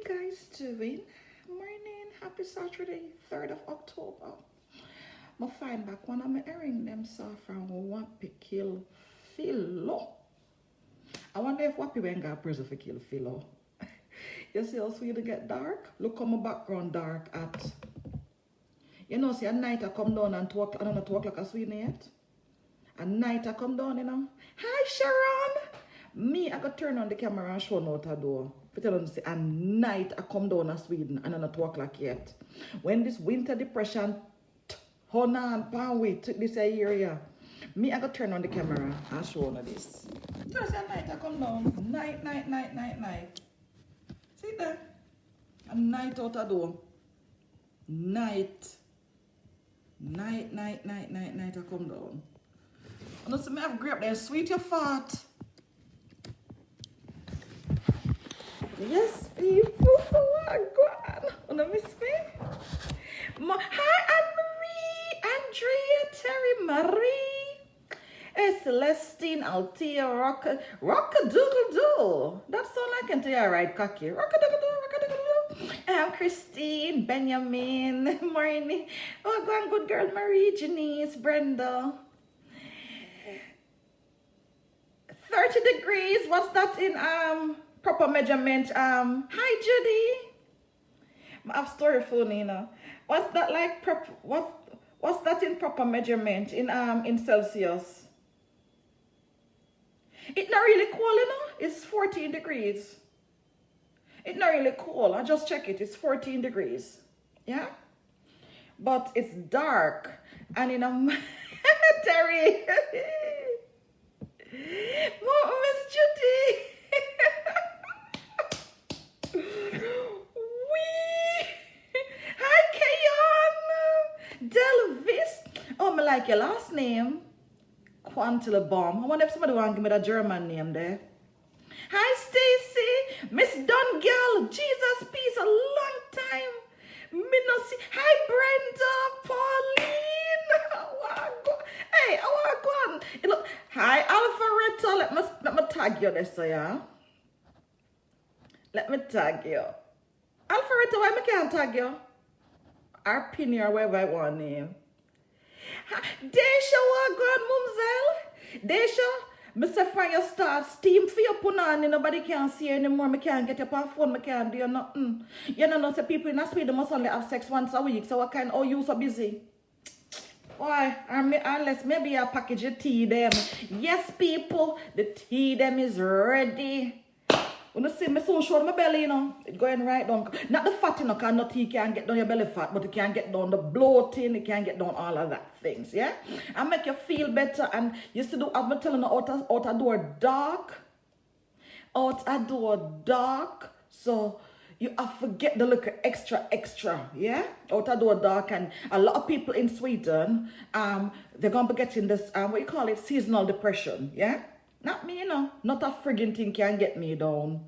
guys doing? Morning, happy Saturday, 3rd of October. I find back one of my earring them saw from Wappy kill Philo. I wonder if Wappy went got prison for kill Philo. You see how sweet it get dark? Look on my background dark at. You know, see at night I come down and 2 o'clock, I don't know 2 o'clock I sweet yet. At night I come down, you know. Hi Sharon! Me, I got turn on the camera and show out a door. For tell them to say, at night I come down to Sweden and I'm not 2 o'clock yet. When this winter depression hold on, pan wait, took this area. Me, I got turn on the camera and show on this. So at night I come down. Night. See that? A night out a door. Night I come down. And also me have grape there, sweet your fart. Yes, people, so what go on? Wanna miss me? Hi, Anne-Marie, Andrea, Terry, Marie, Celestine, Althea, Rockadoodle-doo. That sound like into your right cocky. Rockadoodle-doo. Christine, Benjamin, Marnie. Oh, go on, good girl, Marie, Janice, Brenda. 30 degrees, what's that in proper measurement? Hi Judy. I have story phone, you know. What's that like what's that in proper measurement in Celsius? It's not really cold, you know. It's 14 degrees. It's not really cold. I just check it. It's 14 degrees. Yeah? But it's dark and in a Terry. Miss Judy. Hi, Kayon. Delvis. Oh, I like your last name. Quantilla Bomb. I wonder if somebody want to give me that German name there. Hi, Stacy. Miss Dungirl. Jesus, peace. A long time. Me no see. Hi, Brenda. Pauline. Hey, I want to go on. Look. Hi, Alpharetta. Let me tag you this, yeah? Let me tag you. Alpharetta, why I can't tag you? Arpini or whatever I want name. Desha, what God, Mumzel? Desha, Mr. Fire start steam for your punani. Nobody can see you anymore. I can't get up on phone. I can't do nothing. You know, say people in Sweden must only have sex once a week. So what kind of you so busy? Why? Unless maybe I package your tea them. Yes, people, the tea them is ready. When you see me so short my belly, you know, it's going right down. Not the fat, you know, because no tea can get down your belly fat, but it can get down the bloating, it can get down all of that things, yeah? And make you feel better. And you see, I'm telling you, out a door dark. Out a door dark. So you have to get the look extra, yeah? Out a door dark. And a lot of people in Sweden, they're going to be getting this, what you call it, seasonal depression, yeah? Not me, you know. Not a friggin' thing can get me down.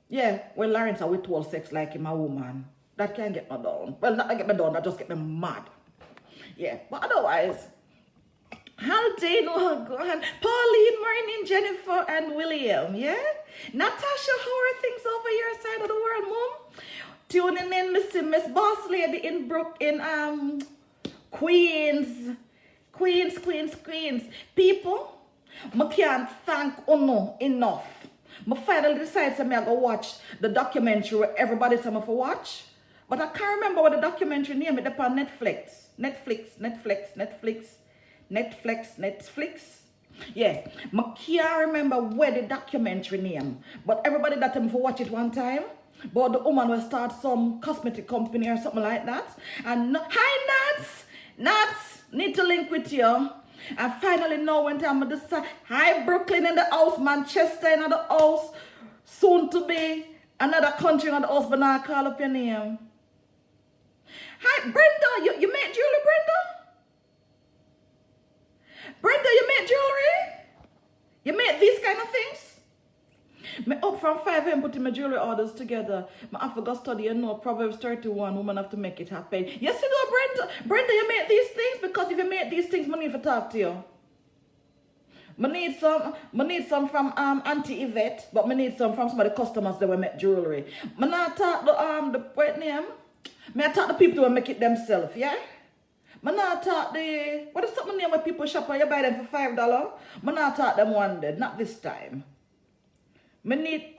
Yeah, well, Lawrence, I will told sex like him a woman. That can't get me down. Well, not get me down, that just get me mad. Yeah, but otherwise, Haldane, oh God. Pauline, Marnie, Jennifer, and William, yeah? Natasha, how are things over your side of the world, Mom? Tuning in, Miss Boss Lady in Queens. Queens. People, I can't thank Uno enough. I finally decided to go watch the documentary where everybody said me for watch. But I can't remember what the documentary name is upon Netflix. Netflix. Yeah, I can't remember where the documentary name. But everybody that told me for watch it one time. But the woman will start some cosmetic company or something like that. And hi Nats, need to link with you. And finally now when I'm decide, hi Brooklyn in the house, Manchester in the house, soon to be another country in the house, but now I call up your name. Hi Brenda, you make jewelry, Brenda, you make jewelry? You make these kind of things? Me up from 5 a.m. putting my jewelry orders together. I forgot to study, you know, Proverbs 31, woman have to make it happen. Yes, you know, Brenda, you make these things because if you make these things, money for talk to you. I need some from Auntie Yvette, but I need some from some of the customers that will make jewelry. I not talk the what name? I talk the people who will make it themselves, yeah? I not talk the what is something name where people shop and you buy them for $5? I not talk them one day, not this time. I need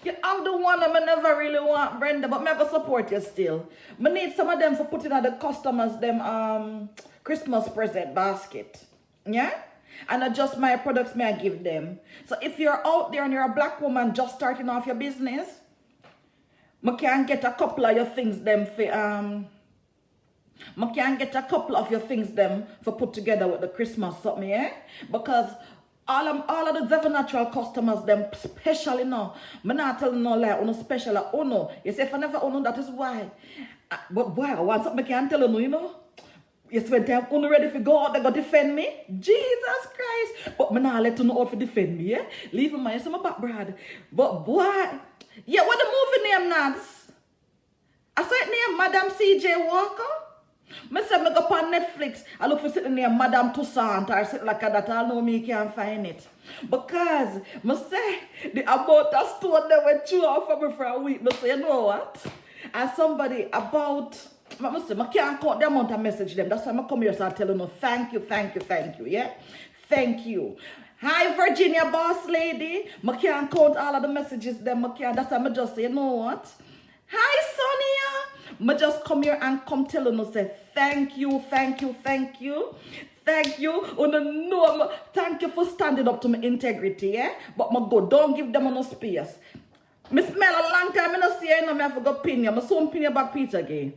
you have the one that I never really want, Brenda, but I go support you still. I need some of them for putting on the customers them Christmas present basket. Yeah? And adjust my products may I give them. So if you're out there and you're a black woman just starting off your business, I can get a couple of your things them for I can get a couple of your things them for put together with the Christmas something, yeah? Because all of the Devon Natural customers, them special, you know. I'm not telling no lie, uno special, uno. You say if I never uno, that is why. But boy, I want something I can tell you, you know. Yes, when time uno ready to go out, they go defend me. Jesus Christ. But I'm not let you know how to defend me, yeah? Leave my some back, Brad. But boy, yeah, what the movie name, Nads? I said name Madam C.J. Walker. I said I go on Netflix. I look for sitting near Madame Toussaint or something like that. I know me can't find it. Because I say the about a store that went through off of me for a week. I say, you know what? And somebody about I say I can't count the amount of message them. That's why I come here so I tell you thank you, yeah? Thank you. Hi Virginia boss lady. I can't count all of the messages them. That's why I just say, you know what? Hi Sonia. I just come here and come tell you, say thank you. Thank you. No, thank you for standing up to my integrity, yeah? But my God, don't give them no space. I smell a long time, I don't see you, I have to go pin you. I soon pin you back Peter again.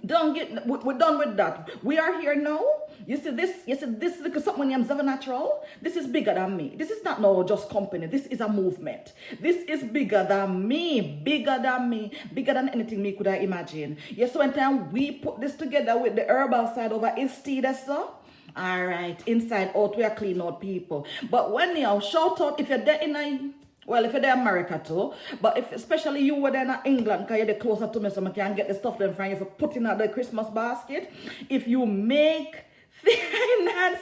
We're done with that. We are here now. You see this because something named Devon Natural. This is bigger than me. This is not no just company. This is a movement. This is bigger than me. Bigger than anything me could have imagined. Yes, so when time we put this together with the herbal side over Eastede, so alright, inside out we are clean out people. But when you shout out if you're there if you're there in America too, but if especially you were there in England, because you're closer to me, so I can get the stuff them from you for putting out the Christmas basket. If you make finance,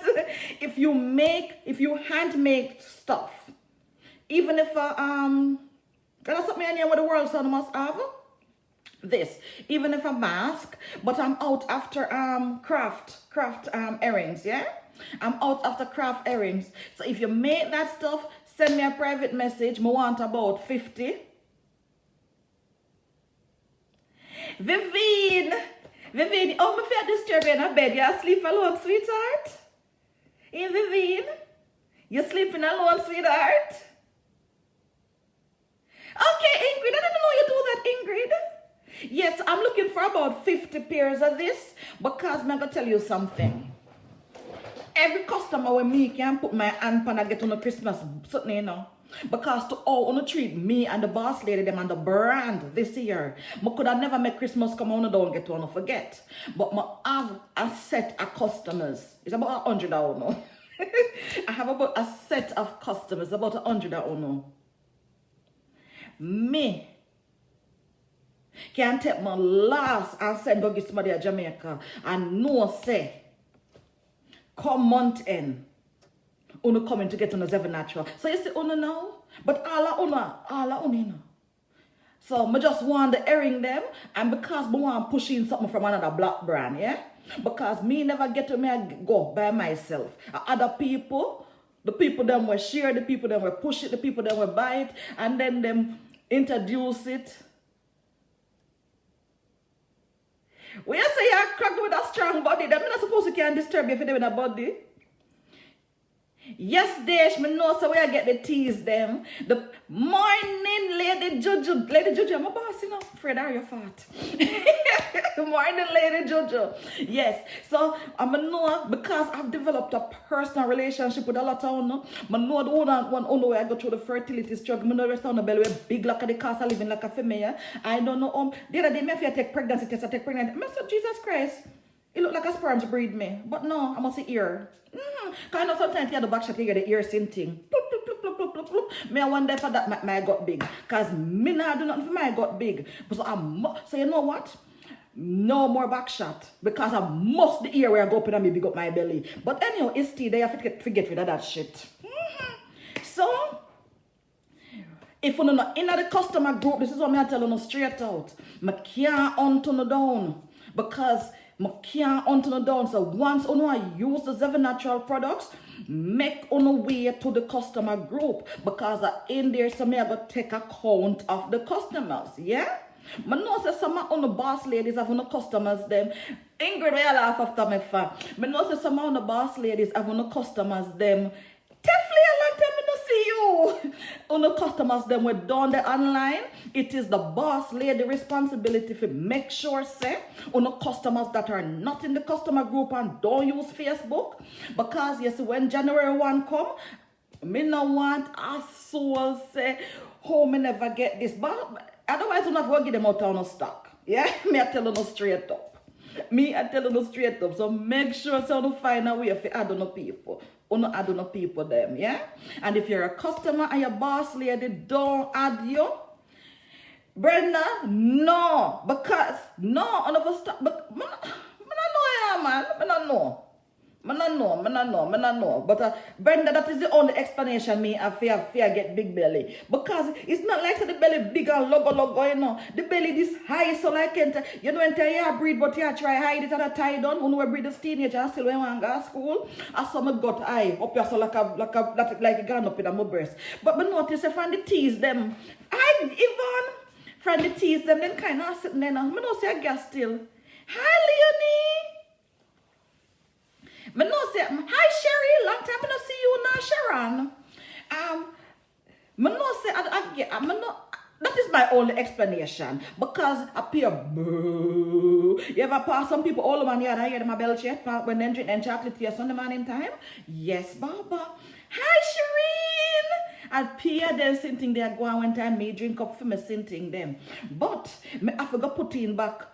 if you handmade stuff, even if that's something I know what the world son must have. This, even if a mask, but I'm out after craft earrings, yeah? I'm out after craft earrings. So if you make that stuff, send me a private message. I want about 50. Vivian, oh, my fear disturb you in a bed. You asleep alone, sweetheart? Hey, Vivian, you sleeping alone, sweetheart? Okay, Ingrid, I didn't know you do that, Ingrid. Yes, I'm looking for about 50 pairs of this because I'm going to tell you something. Every customer with me can put my hand on and get on a Christmas something, you know. Because to all on treat me and the boss lady them and the brand this year. I could have never make Christmas come on and don't get one forget. But I have a set of customers. It's about 100 I don't know. I have about a set of customers, about 100 I don't know. Me can take my last and send go get somebody at Jamaica and no say come month end uno coming to get on the Devon Natural. So you see uno now, but all uno you know. So I just want the earring them, and because I want to push in something from another black brand, yeah? Because me never get to me I go by myself. Other people, the people them will share, the people them will push it, the people them will buy it, and then them introduce it. When you say you're cracked with a strong body, they're not supposed to can disturb you if you're in a body. Yes, Dash, me know so where I get the tease them. The morning, Lady Jojo. Lady Jojo, I'm a boss, you know. Fred, are you fat? Morning, Lady Jojo. Yes. So, I'm know because I've developed a personal relationship with a lot of uno. I know the one where I go through the fertility struggle. I know the rest of the belly big like the cost of living like a female. I don't know. The other day, if I take pregnancy test, I take pregnancy. I said, Jesus Christ. It look like a sperm to breed me. But no, I must say ear. Kind of sometimes you have the back shot, you get the ear sinting. Me I wonder for that my gut big. Because me not do nothing for my gut big. But so you know what? no more back shot because I must the ear where I go up and I big up my belly. But anyhow, it's still there. I forget rid of that shit. So, if you're not in the customer group, this is what I tell you straight out. I can't hunt you down because I can't hunt you down. So once you use the 7 natural products, make on the way to the customer group because in there, so I go take account of the customers. Yeah? I know say some of the boss ladies have no customers them. Ingrid, I laugh after my fan. I know say some of the boss ladies have no customers them. Definitely a long time I don't see you. On the customers them were done the online. It is the boss lady responsibility to make sure say on the customers that are not in the customer group and don't use Facebook. Because you see when January 1 come, me no want a soul say, oh me never get this. But otherwise you not going to give them out on stock. Yeah, me I tell you straight up. Me, I tell you straight up. So make sure so you find a way to add on people. Or not add on people them, yeah? And if you're a customer and your boss lady don't add you, Brenda, no. Because, no, I never stop. But, I don't know, yeah, man. I don't know. I don't know. But Brenda, that is the only explanation me I fear get big belly. Because it's not like the belly big and logo, you know. The belly this high, so like you know, enter your breed, but you try hide it and a tie down. When we breed this teenager, still when we go to school, I saw my gut eye up here so like a gun up in my breast. But notice if I the tease them, even from the tease them kind of sitting there now. I don't see a gas still. Hi, Leonie. I know say, hi Sherry, long time I don't see you now, Sharon. I know say, that is my only explanation. Because I appear boo. You ever pass some people all over here and I hear them a bell chat when they drink and chocolate here Sunday morning time? Yes, Baba. Hi, Shireen. And Pierre them sitting there go on one time me drink up for me sitting them. But I forgot put in back.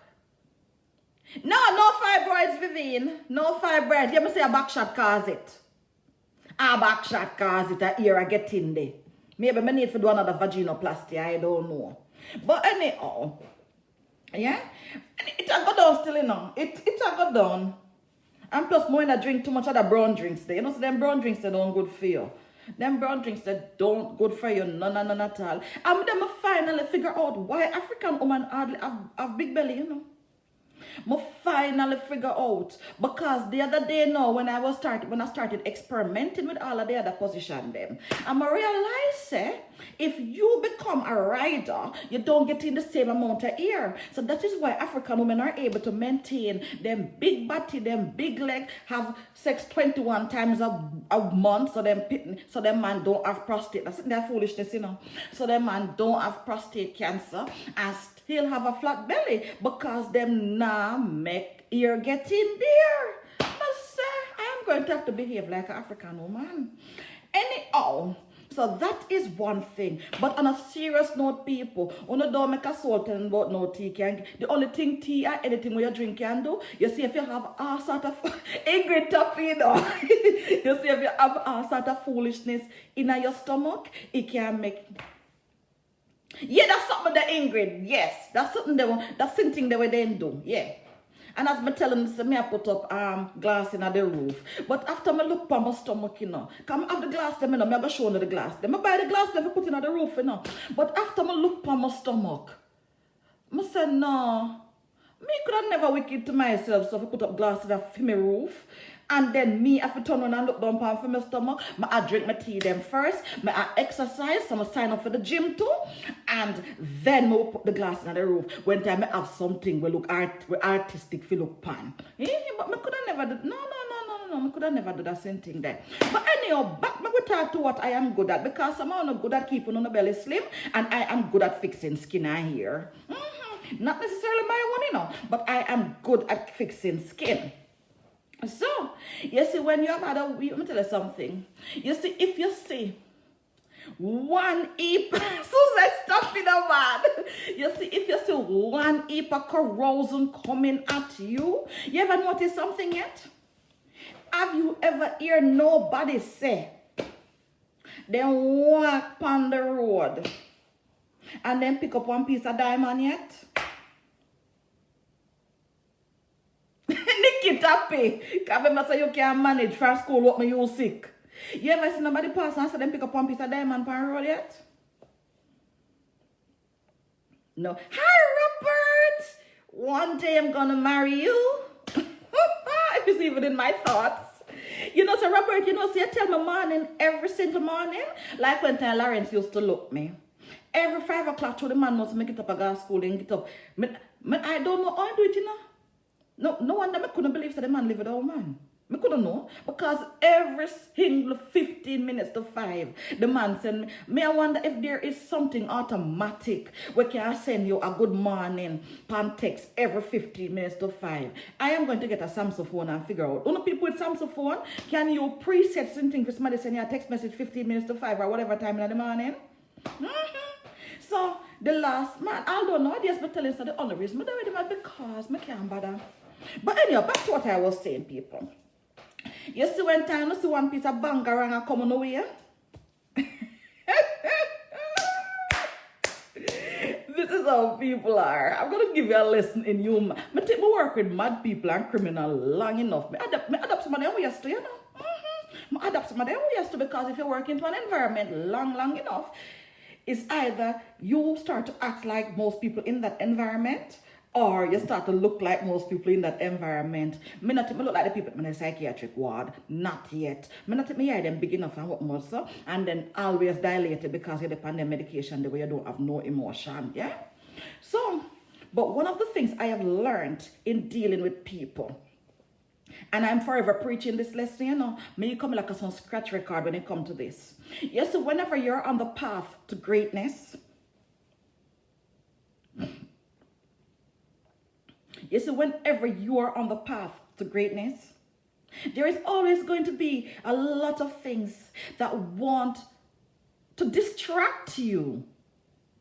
No fibroids, Vivian. No fibroids. You must say a back shot cause it. A back shot cause it. A ear I get in there. Maybe I need to do another vaginoplasty. I don't know. But anyhow, yeah, it a go down still, you know. It a go down. And plus, more when I drink too much of the brown drinks, there. You know, so them brown drinks they don't good for you. Them brown drinks that don't good for you, none at all. And then I finally figure out why African women hardly have big belly, you know. I finally figure out because the other day now when I started experimenting with all of the other position them, I realized if you become a rider, you don't get in the same amount of air. So that is why African women are able to maintain them big body, them big leg, have sex 21 times a month, so them man don't have prostate. That's their foolishness, you know. So them man don't have prostate cancer and still have a flat belly because them now make ear get in there. But say, I am going to have to behave like an African woman. Anyhow, so that is one thing. But on a serious note, people, when you don't make a salt and about no tea can. The only thing tea or anything where you drink can do, you see if you have all sort of Ingrid top, you know. You see if you have all sort of foolishness in your stomach, it can make. Yeah, that's something that Ingrid, yes. That's something that's something they were then do, yeah. And as I tell them, I put up glass in the roof. But after I look for my stomach, you know, come have the glass, them, you know, I go show you the glass. Then I buy the glass, then I put in the roof, you know. But after I look for my stomach, I said, no, me could have never wicked to myself, so I put up glass in my roof. And then me, if I turn around and look down for my stomach, I drink my tea them first. I exercise, so I sign up for the gym too. And then I put the glass in the roof. When time I have something we look artistic, feel look pan. Yeah, but I could have never do. No. I could have never do that same thing there. But anyhow, back we talk to what I am good at. Because I'm not good at keeping on the belly slim. And I am good at fixing skin and hair. Not necessarily my one, you know. But I am good at fixing skin. So, you see, when you have had let me tell you something. You see, if you see one heap, Susan, stop it, man. You see, if you see one heap of corrosion coming at you, you ever notice something yet? Have you ever heard nobody say, they walk on the road and then pick up one piece of diamond yet? happy. Because remember say you can't manage from school what me you sick. You ever see somebody pass and say them pick up one piece of diamond pan road yet? No. Hi, Robert! One day I'm gonna marry you. It's even in my thoughts. You know, so Robert, you know, see, I tell my morning every single morning, like when Lawrence used to look me. Every 5 o'clock, the man must make it up, I go to school and get up. I don't know how I do it, you know. No wonder I couldn't believe that the man live with a woman. I couldn't know. Because every single 15 minutes to 5, the man send me. I wonder if there is something automatic where can I send you a good morning pan text every 15 minutes to 5. I am going to get a Samsung phone and figure out. Only people with Samsung phone, can you preset something for somebody send you a text message 15 minutes to 5 or whatever time in the morning? So, the last man, I don't know, I just been telling you the only reason, but because I can't bother. But anyhow, back to what I was saying, people. You see when time you see one piece of bangarang and come on away? This is how people are. I'm going to give you a lesson in humor. I take my work with mad people and criminal long enough. I adapt some of them we used to, you know. I adapt some of them we used to because if you work into an environment long enough, it's either you start to act like most people in that environment or you start to look like most people in that environment. Me look like the people in the psychiatric ward. Not yet. Me not me hear them big enough and what more so. And then always dilated because you depend on medication the way you don't have no emotion. Yeah? So, but one of the things I have learned in dealing with people, and I'm forever preaching this lesson, you know, may you come like a some scratch record when it comes to this. Yes, so whenever you're on the path to greatness, you see, whenever you are on the path to greatness, there is always going to be a lot of things that want to distract you.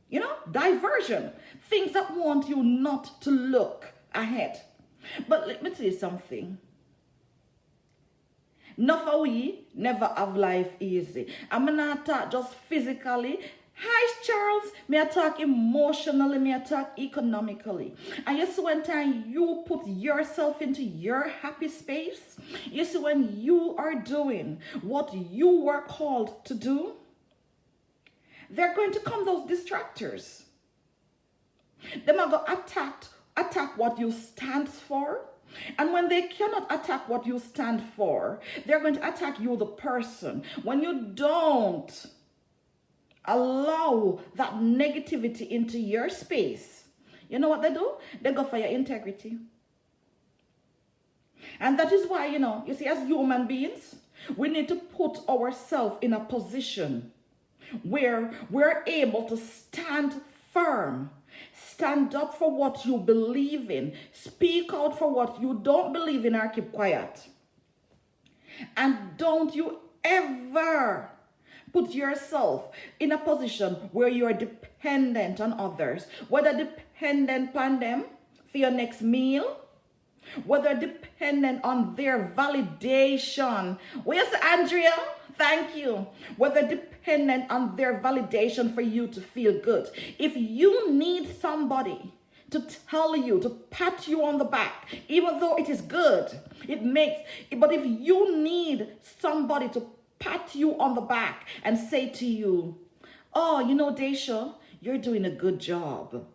You know, diversion. Things that want you not to look ahead. But let me tell you something. Enough of we never have life easy. I'm not talk just physically. Hi, Charles. Me I talk emotionally, me I talk economically. And you see when time you put yourself into your happy space, you see when you are doing what you were called to do, they're going to come those distractors. They might go attack what you stand for. And when they cannot attack what you stand for, they're going to attack you, the person. When you don't allow that negativity into your space, you know what they do? They go for your integrity. And that is why, you know, you see, as human beings, we need to put ourselves in a position where we're able to stand firm. Stand up for what you believe in. Speak out for what you don't believe in or keep quiet. And don't you ever put yourself in a position where you are dependent on others. Whether dependent on them for your next meal, whether dependent on their validation. Where's Andrea? Thank you. Whether dependent on their validation for you to feel good. If you need somebody to tell you, to pat you on the back, even though it is good, but if you need somebody to pat you on the back and say to you, oh, you know, Daisha, you're doing a good job.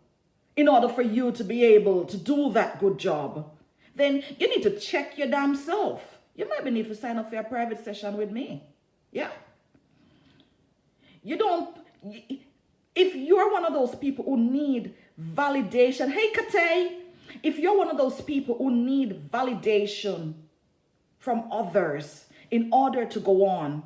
In order for you to be able to do that good job, then you need to check your damn self. You might need to sign up for a private session with me. Yeah. You don't, if you're one of those people who need validation, hey Kate, if you're one of those people who need validation from others in order to go on,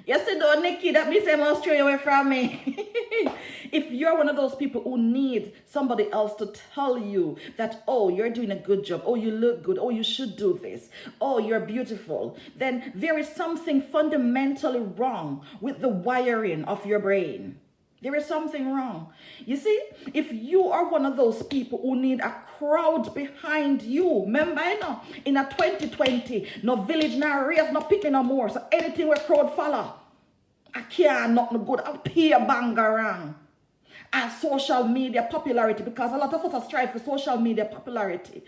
yes, you know, Nikki, that means I must stray away from me. If you're one of those people who need somebody else to tell you that, oh, you're doing a good job, oh, you look good, oh, you should do this, oh, you're beautiful, then there is something fundamentally wrong with the wiring of your brain. There is something wrong. You see, if you are one of those people who need a crowd behind you, remember, you know, in a 2020, no village, no race, no picking no more, so anything where crowd follow, I can't, nothing good, I'll pay a bangarang. and social media popularity, because a lot of us are striving for social media popularity.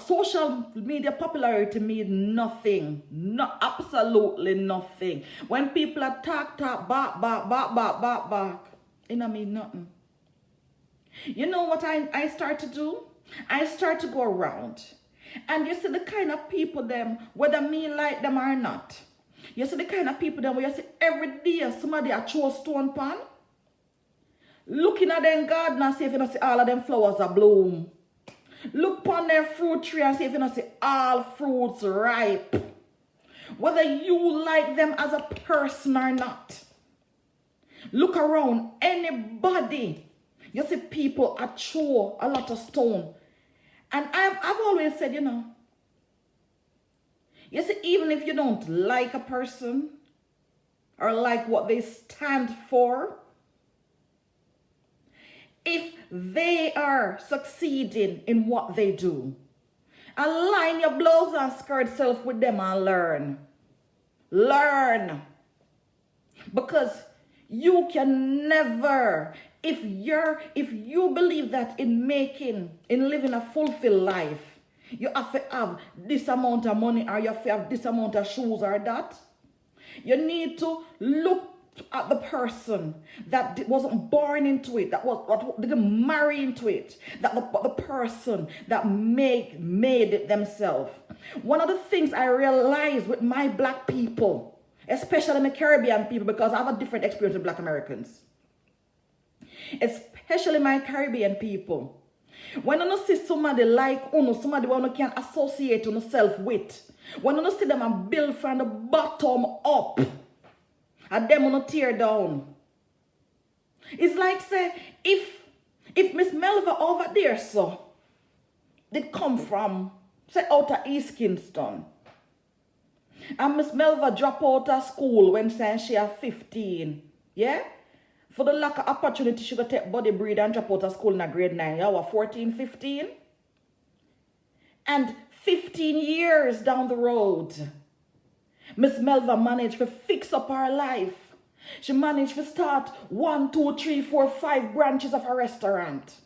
Social media popularity means nothing. No, absolutely nothing. When people are talk, back, it don't mean nothing. You know what I start to do? I start to go around. And you see the kind of people them, whether me like them or not. You see the kind of people them where you see every day somebody a throw stone pan. Looking at them garden and see if you don't see all of them flowers are bloom. Look upon their fruit tree and see if you don't see all fruits ripe. Whether you like them as a person or not. Look around anybody. You see people are throw a lot of stone. And I've always said, you see, even if you don't like a person or like what they stand for, if they are succeeding in what they do, align your blouse and skirt self with them and learn. Learn. Because you can never, if you believe that in living a fulfilled life, you have to have this amount of money or you have to have this amount of shoes or that, you need to look at the person that wasn't born into it, that didn't marry into it, that the person that made it themselves. One of the things I realized with my black people, especially my Caribbean people, because I have a different experience with black Americans, especially my Caribbean people, when you see somebody like somebody who you can associate yourself with, when you see them and build from the bottom up, and them on tear down. It's like say, if Miss Melva over there, so did come from, say, out of East Kingston, and Miss Melva drop out of school when she was 15, yeah? For the lack of opportunity, she could take body breed and drop out of school in grade 9. You were 14, 15. And 15 years down the road, Miss Melva managed to fix up her life. She managed to start 1, 2, 3, 4, 5 branches of a restaurant.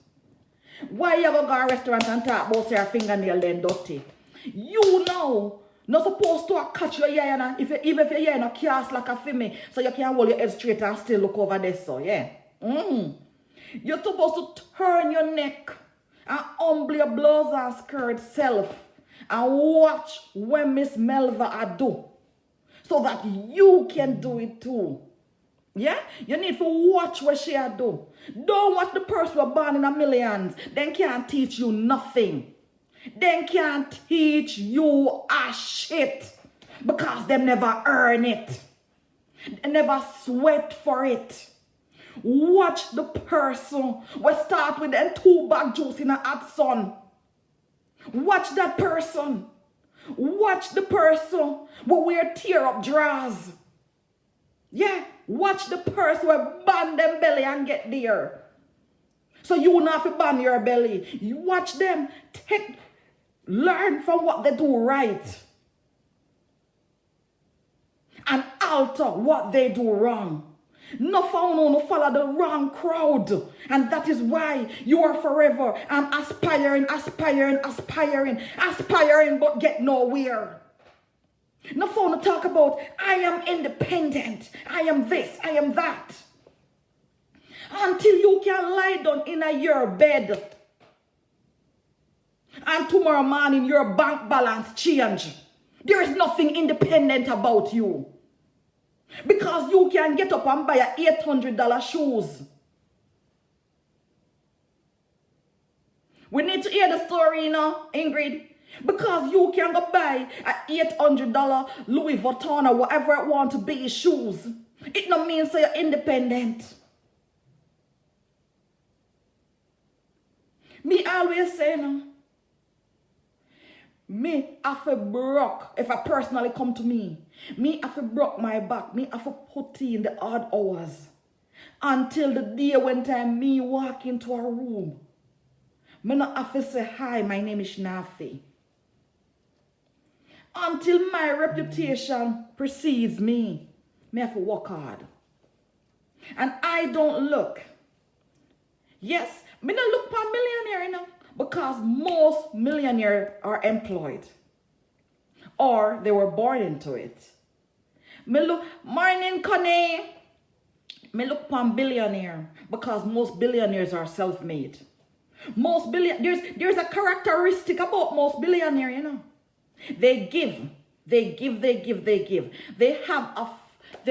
Why you ever go to a restaurant and talk about your fingernail then dirty? You know, not supposed to catch your ear, even if your ear no cast like a female, so you can hold your head straight and still look over there, so yeah. You're supposed to turn your neck and humble your blouse and skirt self and watch when Miss Melva I do, so that you can do it too. Yeah? You need to watch what she do. Don't watch the person who was born in a millions. They can't teach you nothing. They can't teach you a shit. Because they never earn it. They never sweat for it. Watch the person who start with them 2 bag juice in a hot sun. Watch that person. Watch the person who wear tear up drawers. Yeah, watch the person who band them belly and get there. So you won't have to band your belly. You watch them, learn from what they do right. And alter what they do wrong. No follow the wrong crowd. And that is why you are forever aspiring, but get nowhere. No phone to talk about, I am independent, I am this, I am that. Until you can lie down in your bed and tomorrow morning your bank balance change. There is nothing independent about you. Because you can get up and buy a $800 shoes. We need to hear the story, Ingrid. Because you can go buy a $800 Louis Vuitton or whatever it want to be shoes. It no means you're independent. Me always say, me have to broke, if I personally come to me have to broke my back, me have to put in the odd hours. Until the day when time me walk into a room, me not have to say, hi, my name is Nafi. Until my reputation precedes me have to work hard. And I don't look Yes, me not look for millionaire, you know, because most millionaires are employed or they were born into it. Me look, morning, Connie. Me look for billionaire because most billionaires are self-made. There's a characteristic about most billionaires, you know. They give. They're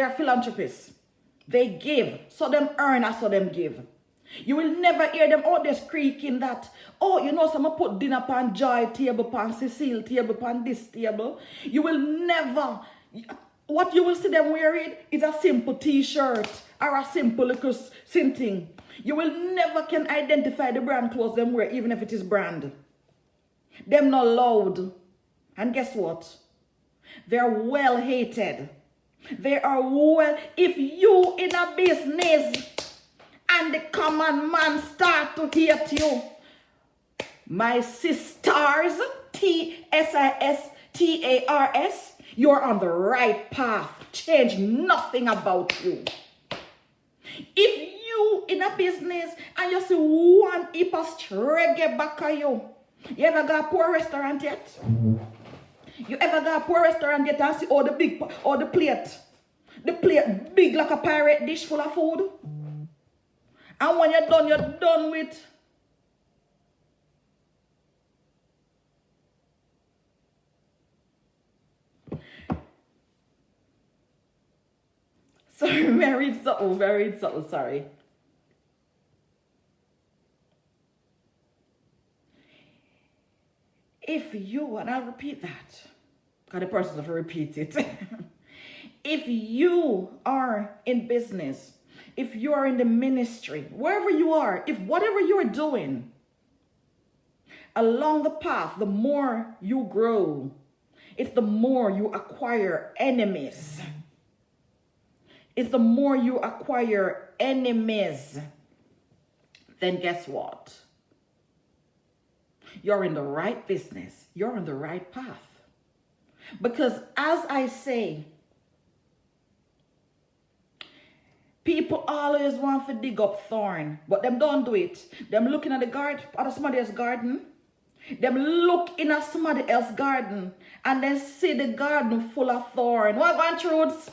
philanthropists. They give. So them earn, so them give. You will never hear them out there creaking that, oh, you know, someone put dinner pan Joy table, pan Cecile table, pan this table. You will never, what you will see them wearing is a simple t-shirt or a simple little thing. You will never can identify the brand clothes them wear, even if it is brand. Them not loud. And guess what? They're well hated. They are well, if you in a business and the common man start to hate you, my sisters, TSISTARS, you're on the right path. Change nothing about you. If you in a business and you see one heap of stray get back at you ever got a poor restaurant yet? You ever got a poor restaurant yet and see all the big, all the plate big like a pirate dish full of food? And when you're done with. Sorry, very subtle, sorry. If you, and I'll repeat that, because the person will repeat it. If you are in business, if you are in the ministry, wherever you are, if whatever you're doing, along the path, the more you grow, it's the more you acquire enemies. It's the more you acquire enemies, then guess what? You're in the right business. You're on the right path. Because as I say, people always want to dig up thorn, but them don't do it. Them looking at the garden, at somebody else's garden. Them look in at somebody else's garden and then see the garden full of thorn. What going truths?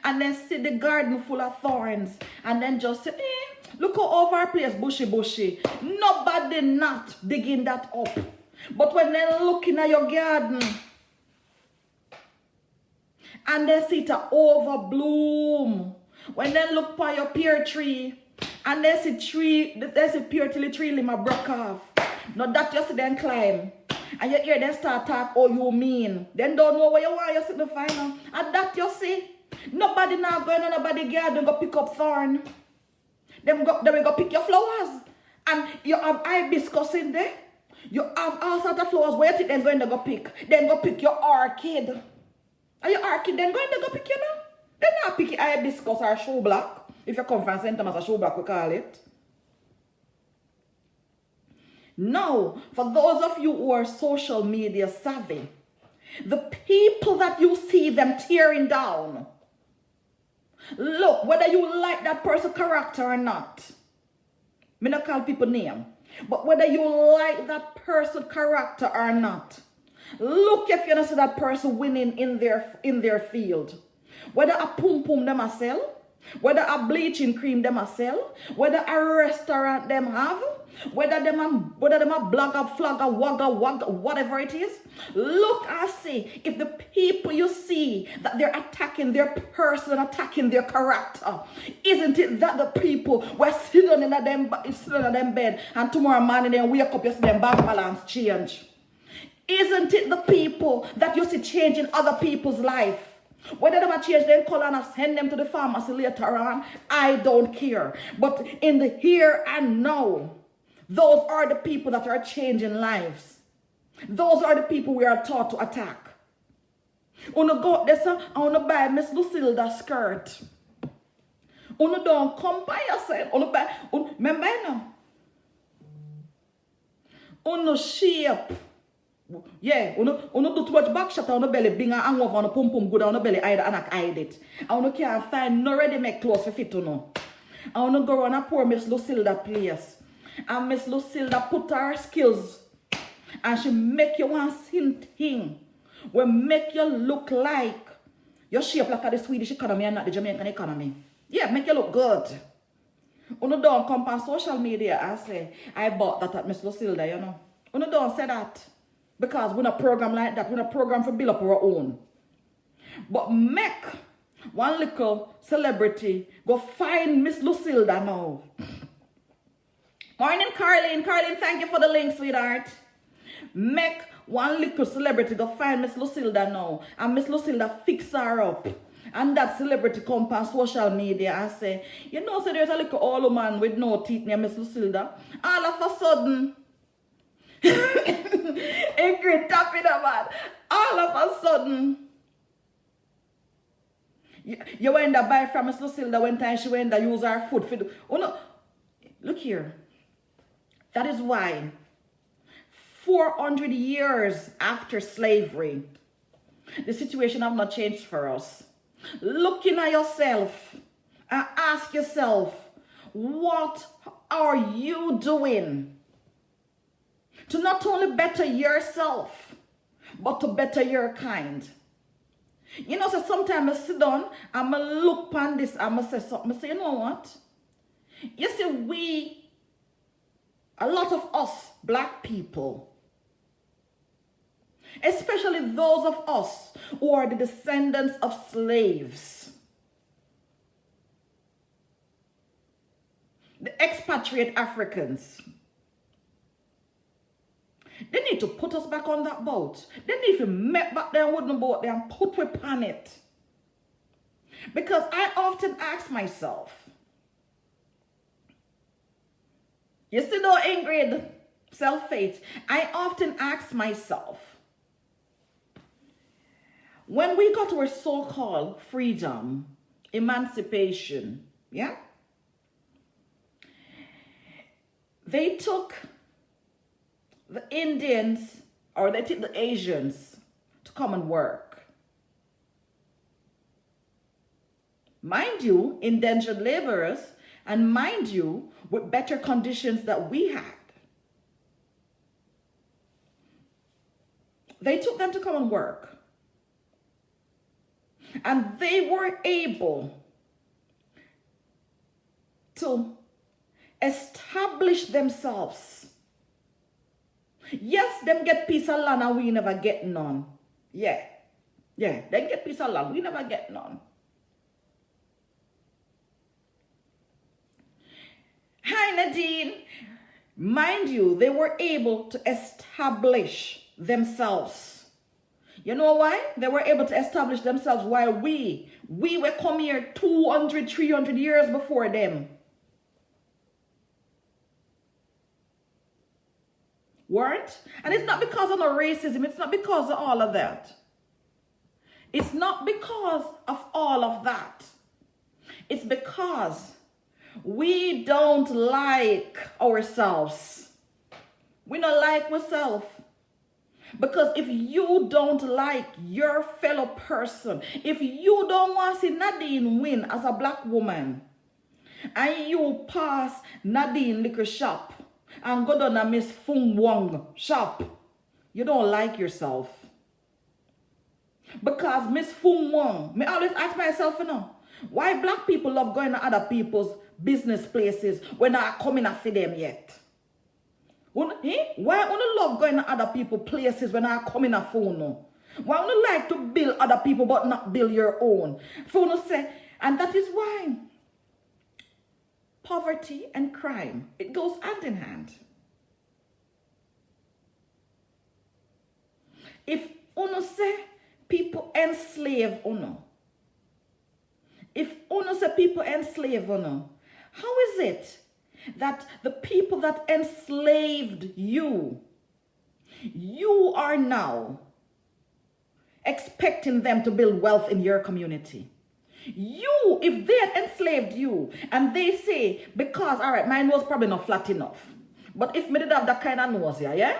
And then see the garden full of thorns and then just say, look how over our place bushy. Nobody not digging that up. But when they're looking at your garden and they see it over bloom, when they look for your pear tree and they see pear till the tree limb a broke off. Now that you see them climb and you hear them start talk, oh you mean. Then don't know where you want, you sit the final. And that you see. Nobody now going on nobody garden go pick up thorn. They will go pick your flowers. And you have hibiscus in there. You have all sorts of flowers. Where you think they're going to go pick? Then go pick your orchid. And your orchid then going to go pick you now? They're not picking hibiscus or shoe block. If you come from St. Thomas, a shoe block we call it. No, for those of you who are social media savvy, the people that you see them tearing down, look, whether you like that person's character or not, me not call people name, but whether you like that person's character or not, look if you don't see that person winning in their field. Whether a pum them a sell, whether a bleaching cream them a sell, whether a restaurant them have, whether them a blogger, flogger, wagger, whatever it is, look and see if the people you see that they're attacking their person, attacking their character, isn't it that the people were sitting in them bed and tomorrow morning they wake up, you see them bank balance change? Isn't it the people that you see changing other people's life? Whether they change their color and send them to the pharmacy later on, I don't care. But in the here and now, those are the people that are changing lives. Those are the people we are taught to attack. Uno go up there, so I want to buy Miss Lucilda's skirt. Uno don't come by yourself. Uno buy, remember now? Uno shape. Yeah, uno do too much back shot on the belly, bring a hang over on the pum good on the belly, hide it. I uno can't find no ready make clothes for fit to know. I uno go on a poor Miss Lucilda place. And Miss Lucilda put her skills and she make you one thing will make you look like you're shaped like the Swedish economy and not the Jamaican economy. Yeah, make you look good. Uno don't come on social media and say, I bought that at Miss Lucilda, you know. Uno don't say that. Because we're not program like that. We're not program for build up our own. But make one little celebrity go find Miss Lucilda now. Morning, Carlene. Carlene, thank you for the link, sweetheart. Make one little celebrity go find Miss Lucilda now. And Miss Lucilda fix her up. And that celebrity come on social media and say, you know, so there's a little old man with no teeth near Miss Lucilda. All of a sudden, Ingrid tapping about. All of a sudden, you went to buy from Miss Lucilda one time she went to use her food for oh no, look here. That is why 400 years after slavery, the situation have not changed for us. Looking at yourself and ask yourself, what are you doing to not only better yourself, but to better your kind? You know, so sometimes I sit down and I look upon this and I say something. I say, you know what? You see, a lot of us black people, especially those of us who are the descendants of slaves, the expatriate Africans, they need to put us back on that boat. They need to make back their wooden boat there and put we on it. Because I often ask myself, you see though, Ingrid, self-faith, I often ask myself, when we got our so-called freedom, emancipation, yeah? They took the Indians, or they took the Asians to come and work. Mind you, indentured laborers, and mind you, with better conditions that we had. They took them to come and work. And they were able to establish themselves. Yes, them get piece of land and we never get none. Yeah, they get piece of land, we never get none. Hi, Nadine. Mind you, they were able to establish themselves. You know why? They were able to establish themselves while we were come here 200, 300 years before them. Weren't? And it's not because of no racism. It's not because of all of that. It's not because of all of that. It's because we don't like ourselves. We don't like ourselves. Because if you don't like your fellow person, if you don't want to see Nadine win as a black woman, and you pass Nadine liquor shop and go down to Miss Fung Wong shop, you don't like yourself. Because Miss Fung Wong, I always ask myself, you know, why black people love going to other people's business places when I come in and see them yet? Why you love going to other people's places when I come in a phone? Why you like to build other people but not build your own? Phone say, and that is why poverty and crime, it goes hand in hand. If uno say people enslave uno, if uno say people enslave uno, how is it that the people that enslaved you, you are now expecting them to build wealth in your community? You, if they had enslaved you, and they say, because, all right, my nose probably not flat enough, but if me did have that kind of nose here, yeah?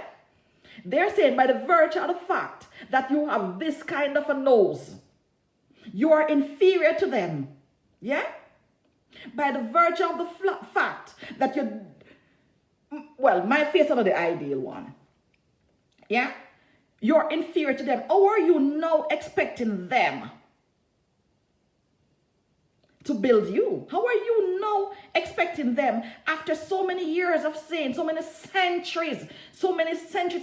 They're saying by the virtue of the fact that you have this kind of a nose, you are inferior to them, yeah? By the virtue of the fact that Well, my face is not the ideal one. Yeah? You're inferior to them. How are you now expecting them to build you? How are you now expecting them after so many years of saying, so many centuries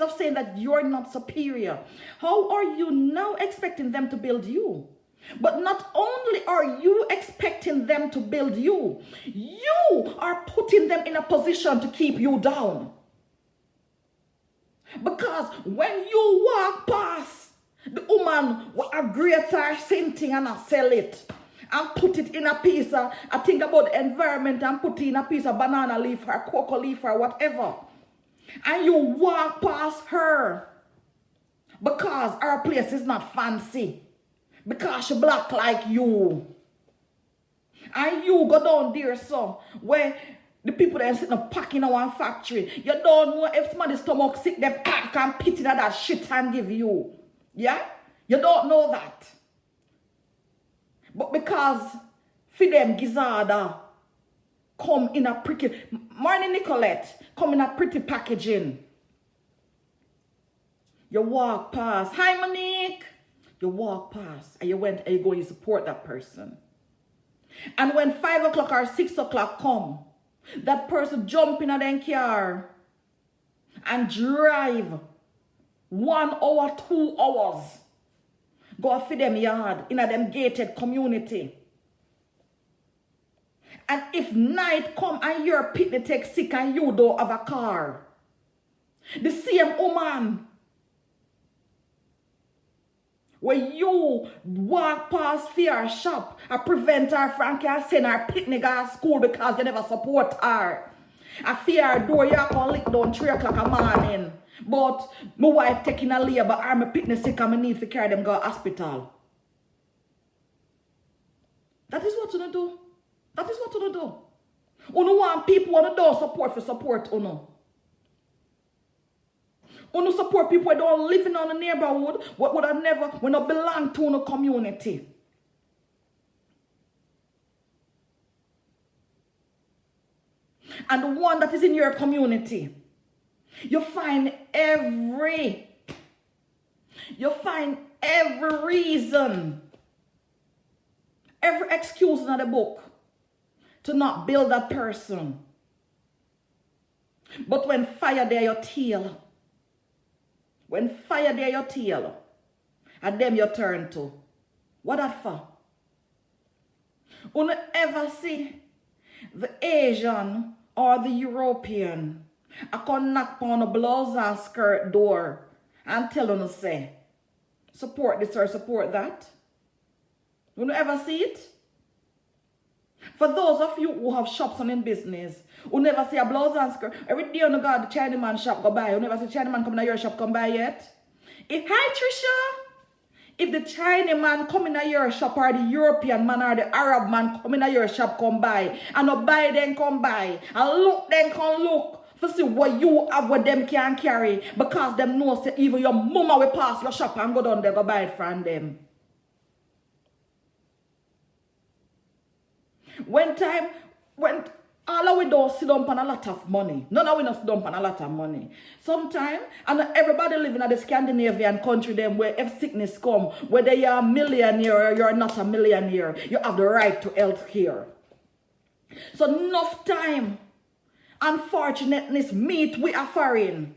of saying that you're not superior? How are you now expecting them to build you? But not only are you expecting them to build you, you are putting them in a position to keep you down. Because when you walk past the woman with a greater thing and sell it and put it in a piece of, I think about the environment and put it in a piece of banana leaf or cocoa leaf or whatever, and you walk past her because her place is not fancy, because she black like you, and you go down there so where the people that are sitting up packing in one factory, you don't know if somebody's stomach sick, they can pit in that shit and give you. Yeah? You don't know that. But because for them Gizada come in a pretty, morning Nicolette, come in a pretty packaging. You walk past, hi Monique. You walk past and you went and you go and you support that person. And when 5 o'clock or 6 o'clock come, that person jump in a their car and drive 1 hour, 2 hours, go for them yard in a them gated community. And if night come and your picnic take sick and you don't have a car, the same woman where you walk past fear shop and prevent her from send her picnic to school because you never support her. I fear door you can lick down 3 o'clock a morning. But my wife taking a labor or my picnic sick and I need to carry them go to hospital. That is what you do. That is what you do. You don't want people who don't support for support. You don't support people who don't live in the neighborhood, what would have never, when not belong to a community. And the one that is in your community, you find every reason, every excuse in the book to not build that person. But when fire there your tail, and them you turn to. What that for? You don't ever see the Asian or the European I can knock on a blouse and skirt door and tell them to say, support this or support that. You don't ever see it? For those of you who have shops and in business, who never see a blouse and skirt, every day you go to the Chinaman shop go buy, you never see Chinaman come to your shop come buy yet? Hi Trisha! If the Chinaman come in your shop or the European man or the Arab man come in your shop come buy, and no buy then come buy, and look then come look, to see what you have what them can carry, because them know say even your mama will pass your shop and go down there go buy it from them. When all of we don't sit down on a lot of money. None of we don't sit down on a lot of money. Sometimes, and everybody living in the Scandinavian country, them where if sickness come, whether you're a millionaire or you're not a millionaire, you have the right to health care. So enough time, unfortunateness meet with a foreign.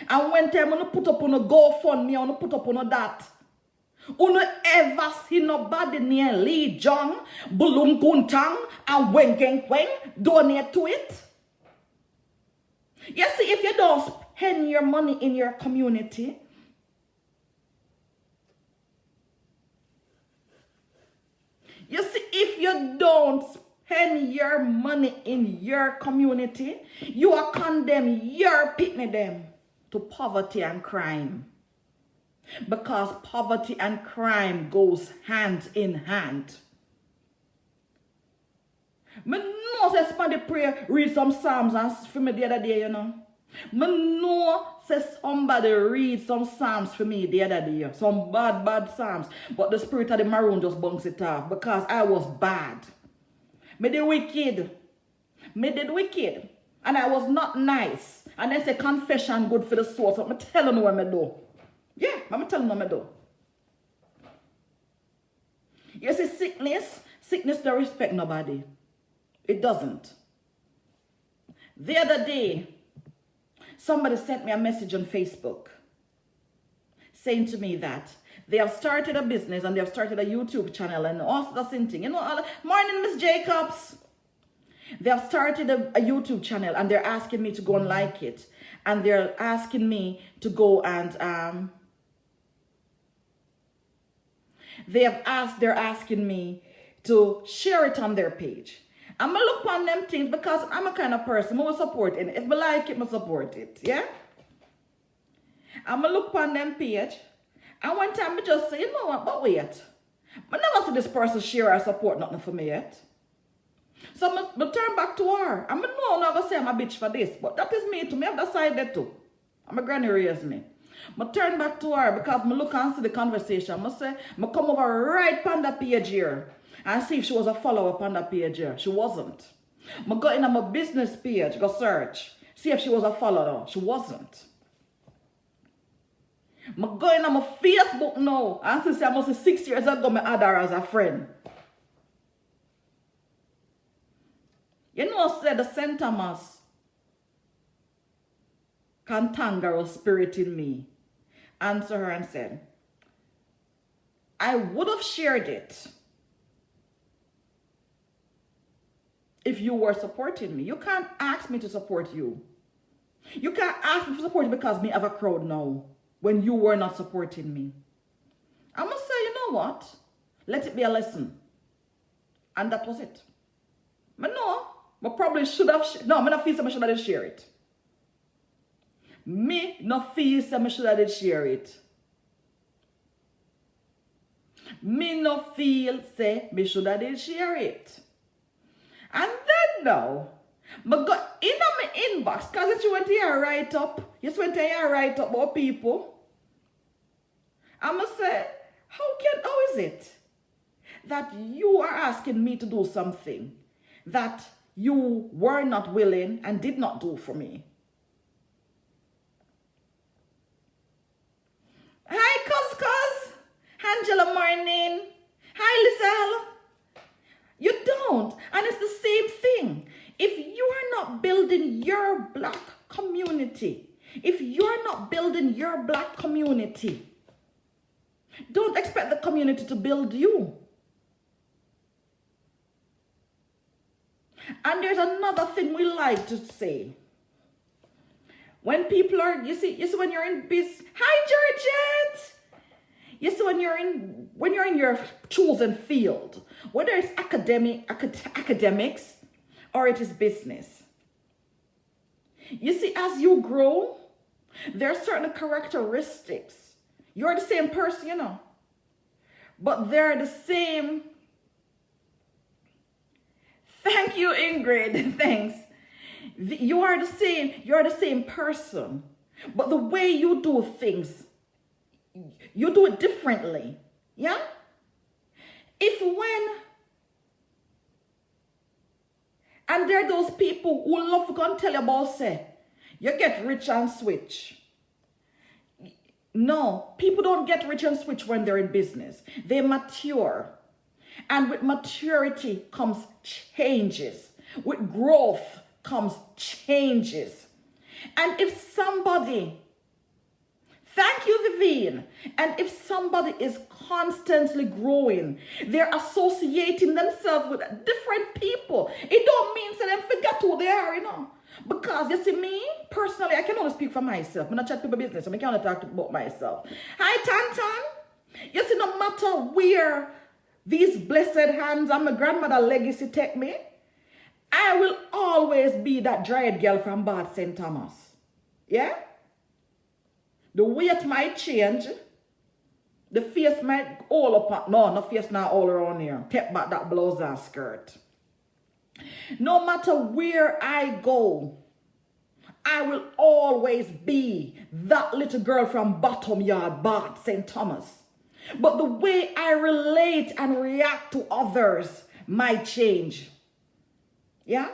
And when time when you put up on a GoFundMe or you put up on that, you ever see nobody near Lee Jong, Bulung Kuntang, and Wengeng Weng donate to it? You see, if you don't spend your money in your community, you see, if you don't spend your money in your community, you are condemning your pitney them to poverty and crime. Because poverty and crime goes hand in hand. Me know say somebody pray, read some Psalms and for me the other day, you know. Me know say somebody read some Psalms for me the other day. Some bad Psalms. But the spirit of the maroon just bunks it off because I was bad. Me did wicked. and I was not nice. And they say confession good for the soul. So I'm telling you what I do. Yeah, I'm telling you what I do. You see, sickness don't respect nobody. It doesn't. The other day, somebody sent me a message on Facebook saying to me that they have started a business and they have started a YouTube channel and all that thing. You know, morning, Miss Jacobs. They have started a YouTube channel and they're asking me to go and like it. And they're asking me to go and, they're asking me to share it on their page. I'm going to look on them things because I'm a kind of person who will support it. If I like it, I support it. Yeah? I'm going to look on them page. And one time I just say, you know what, but wait. I never see this person share or support nothing for me yet. So I turn back to her. I'm not going to say I'm a bitch for this, but that is me too. I have decided to. My granny raised me. I turn back to her because I look and see the conversation. I say, I come over right on the page here and see if she was a follower on the page here. She wasn't. I go in on my business page, go search, see if she was a follower. She wasn't. I go in on my Facebook now and see I must say 6 years ago I had her as a friend. You know, said the St. Thomas Kantangaroo spirit in me answered her and said, I would have shared it if you were supporting me. You can't ask me to support you. You can't ask me to support you because me have a crowd now when you were not supporting me. I must say, you know what? Let it be a lesson. And that was it. But no, I probably should have, no, I don't feel so I should have share it. Me not feel so I should have share it. Me not feel say me should have share it. And then now, I got in my inbox because you went here write up. You went here write up about people. I must say, how is it that you are asking me to do something that you were not willing and did not do for me? Hi, Cuz. Angela morning. Hi, Lizelle. You don't. And it's the same thing. If you are not building your black community, don't expect the community to build you. And there's another thing we like to say. When people are, you see when you're in business, hi Georgette! You see when you're in your chosen field, whether it's academics or it is business. You see, as you grow, there are certain characteristics. You're the same person, you know, but they're the same. Thank you, Ingrid. Thanks. You're the same person, but the way you do things, you do it differently. Yeah? And there are those people who love to go and tell you about, say, you get rich and switch. No, people don't get rich and switch when they're in business. They mature. And with maturity comes changes. With growth comes changes. And if somebody, thank you, Vivian, and if somebody is constantly growing, they're associating themselves with different people. It don't mean that they forget who they are, you know. Because you see, me, personally, I can only speak for myself. I'm not chat people business, so I can only talk about myself. Hi, Tantan. You see, no matter where these blessed hands and my grandmother legacy take me, I will always be that dried girl from Bad St. Thomas. Yeah? The weight might change. The face might all up. No, no face not all around here. Take back that blouse and skirt. No matter where I go, I will always be that little girl from Bottom Yard, Bad St. Thomas. But the way I relate and react to others might change. Yeah?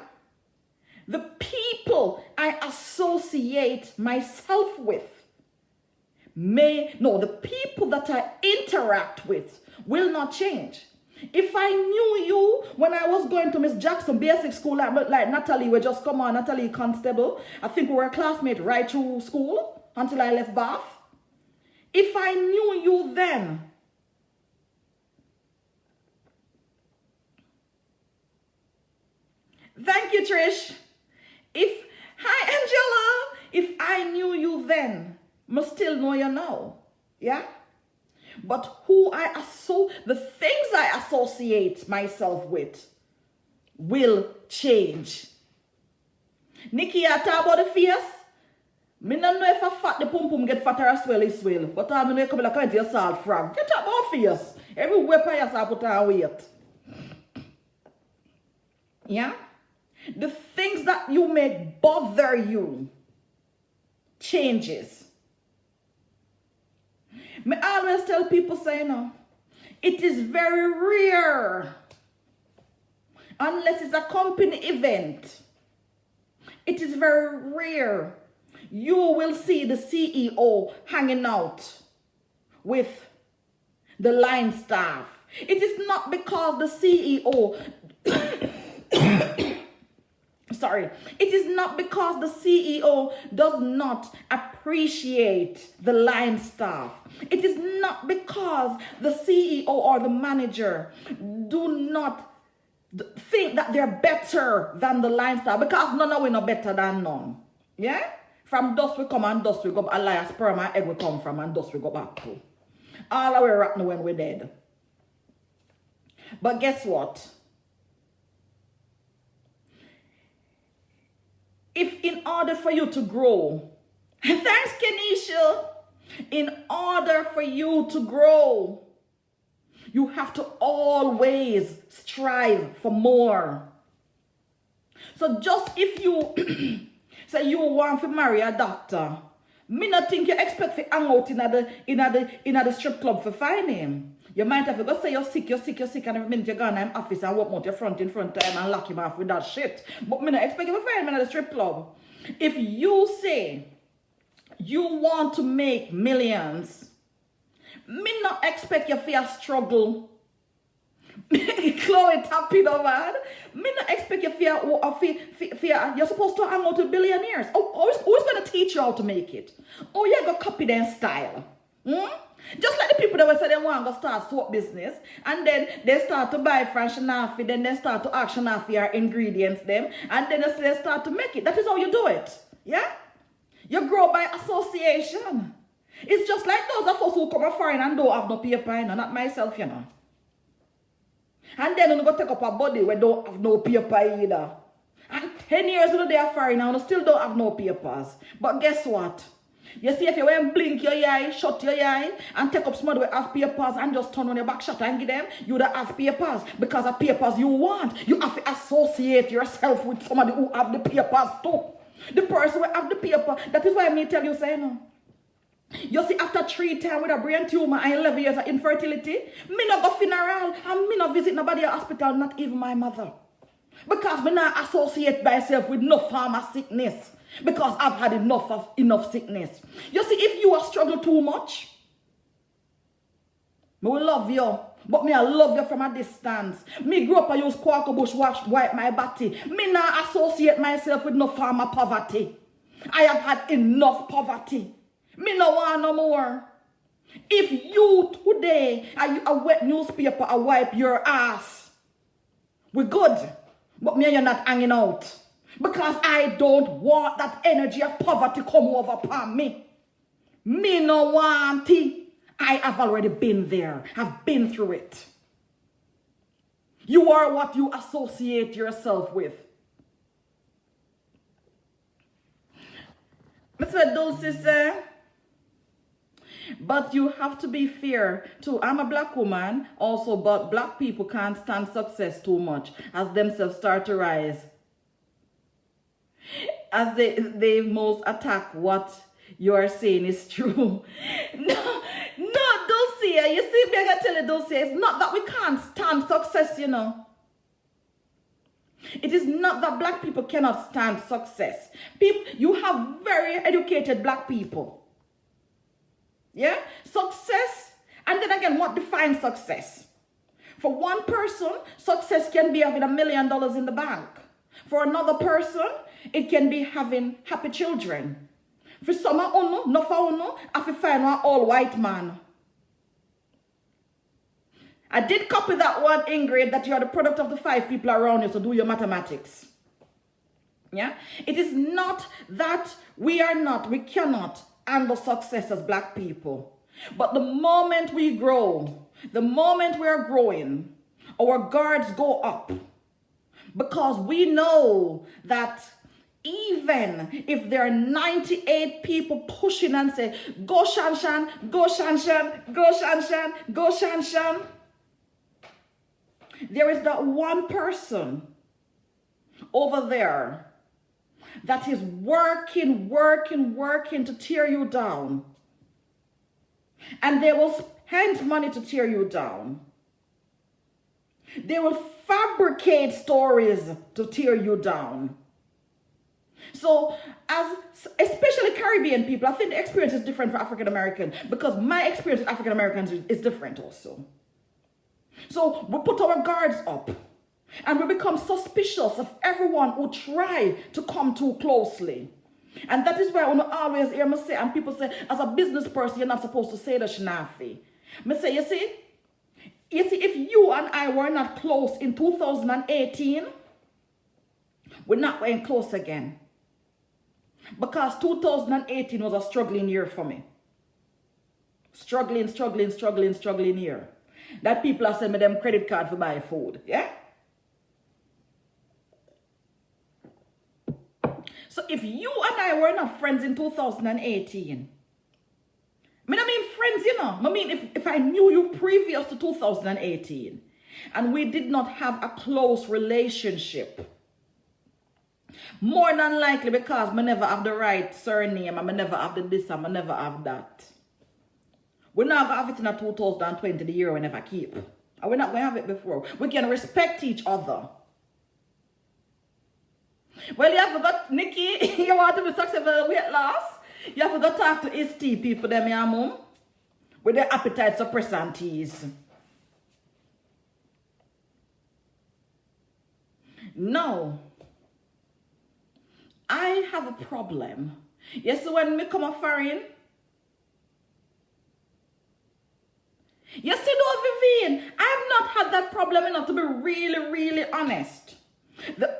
The people I associate myself with the people that I interact with will not change. If I knew you when I was going to Miss Jackson Basic School, like Natalie, we just come on, Natalie Constable. I think we were classmates right through school until I left Bath. If I knew you then, thank you, Trish. Hi, Angela. If I knew you then, must still know you now. Yeah? But the things I associate myself with will change. Nikki, I talk about the face. Me don't know if a fat the pum pum get fatter as well as well. But I know you come like a yourself frog. You talk about face. Everywhere by yourself put on weight. Yeah? The things that you make bother you changes. Me always tell people, say, it is very rare, unless it's a company event, it is very rare you will see the CEO hanging out with the line staff. It is not because the CEO it is not because the CEO does not appreciate the line staff. It is not because the CEO or the manager do not think that they're better than the line staff, because none of we know better than none. Yeah? From dust we come and dust we go. A liar, sperm and egg we come from and dust we go back to. All our way rotten when we're dead. But guess what? If in order for you to grow, thanks Kenisha, in order for you to grow, you have to always strive for more. So just if you say you want to marry a doctor, me not think you expect to hang out in the strip club for find him. You might have to go say you're sick, and every minute you go in the office and walk out your front in front time and lock him off with that shit. But me not expect you to find him in the strip club. If you say you want to make millions, me not expect you to struggle. Chloe tapping over. Me not expect you to you're supposed to hang out with billionaires. Who's going to teach you how to make it? Oh, you're going to copy their style. Just like the people that will say they want to start soap business, and then they start to buy fresh Shanafi, then they start to auction off your ingredients them, and then they start to make it. That is how you do it. Yeah? You grow by association. It's just like those of us who come from foreign and don't have no paper, not myself, And then you go take up a body where don't have no paper either. And 10 years ago they are foreign and still don't have no papers. But guess what? You see, if you went blink your eye, shut your eye, and take up somebody with have papers and just turn on your back shot and give them, you would have papers. Because the papers you want, you have to associate yourself with somebody who have the papers too. The person who have the paper. That is why me tell you, say no. You see, after 3 times with a brain tumor and 11 years of infertility, me not go funeral and me not visit nobody at hospital, not even my mother. Because me not associate myself with no farmer sickness. Because I've had enough sickness. You see, if you have struggled too much, me will love you. But me I love you from a distance. Me grew up and use Quaker Bush wipe my body. Me not associate myself with no farmer poverty. I have had enough poverty. Me no want no more. If you today a wet newspaper I wipe your ass, we good. But me and you're not hanging out. Because I don't want that energy of poverty come over upon me. Me no want it. I have already been there. I've been through it. You are what you associate yourself with. Mr. Dulce, but you have to be fair too. I'm a black woman also, but black people can't stand success too much as themselves start to rise. As they most attack what you are saying is true. No, Dulce, you see me, I tell you, Dulce, it's not that we can't stand success, It is not that black people cannot stand success. People, you have very educated black people. Yeah? Success, and then again, what defines success? For one person, success can be having $1 million in the bank. For another person, it can be having happy children. For some, no for uno, I find one all white man. I did copy that one, Ingrid, that you are the product of the 5 people around you, so do your mathematics. Yeah? It is not that we cannot handle success as black people. But the moment we grow, the moment we are growing, our guards go up. Because we know that even if there are 98 people pushing and say, go Shanshan, go Shanshan, go Shanshan, go Shanshan, there is that one person over there that is working to tear you down. And they will spend money to tear you down. They will fabricate stories to tear you down. So, especially Caribbean people, I think the experience is different for African American, because my experience with African Americans is different also. So we put our guards up and we become suspicious of everyone who try to come too closely. And that is why I always hear me say, and people say, as a business person, you're not supposed to say the shnafi. Me say, you see, if you and I were not close in 2018, we're not going close again. Because 2018 was a struggling year for me. Struggling year. That people are sending me them credit card for buy food. Yeah? So if you and I were not friends in 2018, I mean friends, you know. I mean if I knew you previous to 2018 and we did not have a close relationship, more than likely because I never have the right surname, I never have the this, I never have that. We're not going to have it in 2020, the year we never keep. And we're not going to have it before. We can respect each other. Well, you have to go, Nikki, you want to be successful weight loss? You have to go talk to ST people, them, your mom, with their appetite suppressant teas. No. I have a problem. Yes, when me come a foreign, you see, though, Vivian, I have not had that problem enough to be really honest.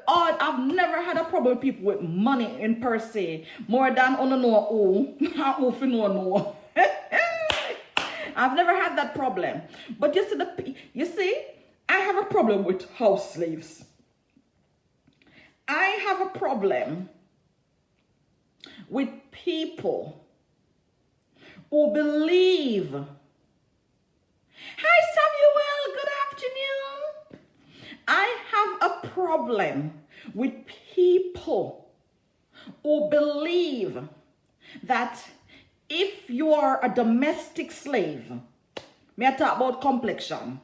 I've never had a problem with people with money in per se, more than on know who, if you know. I've never had that problem. But you see, I have a problem with house slaves. I have a problem with people who believe. Hi, Samuel. Good afternoon. I have a problem with people who believe that if you are a domestic slave, may I talk about complexion,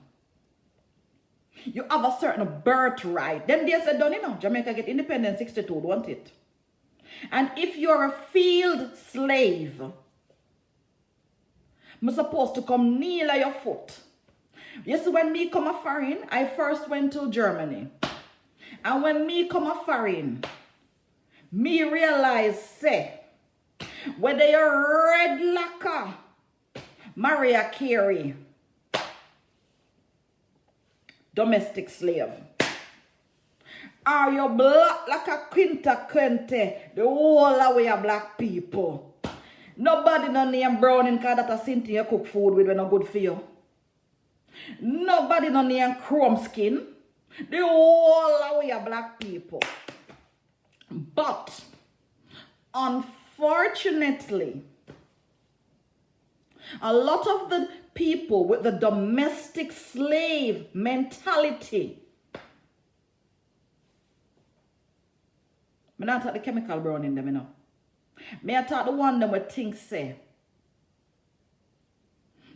you have a certain birthright. Them days are done, you know. Jamaica get independence 62, don't it? And if you're a field slave, I'm supposed to come kneel at your foot. Yes, when me come a foreign, I first went to Germany. And when me come a foreign, me realize, say, whether you're red lacquer, Mariah Carey, domestic slave, or you black like a Quinta Quinte, the whole way of black people. Nobody no name Browning because that a Cynthia cook food with when no good for you. Nobody no name Chrome Skin. The whole way of black people. But unfortunately, a lot of the people with the domestic slave mentality, I not talk the chemical brown in them, you know. May I talk the one that would think, say,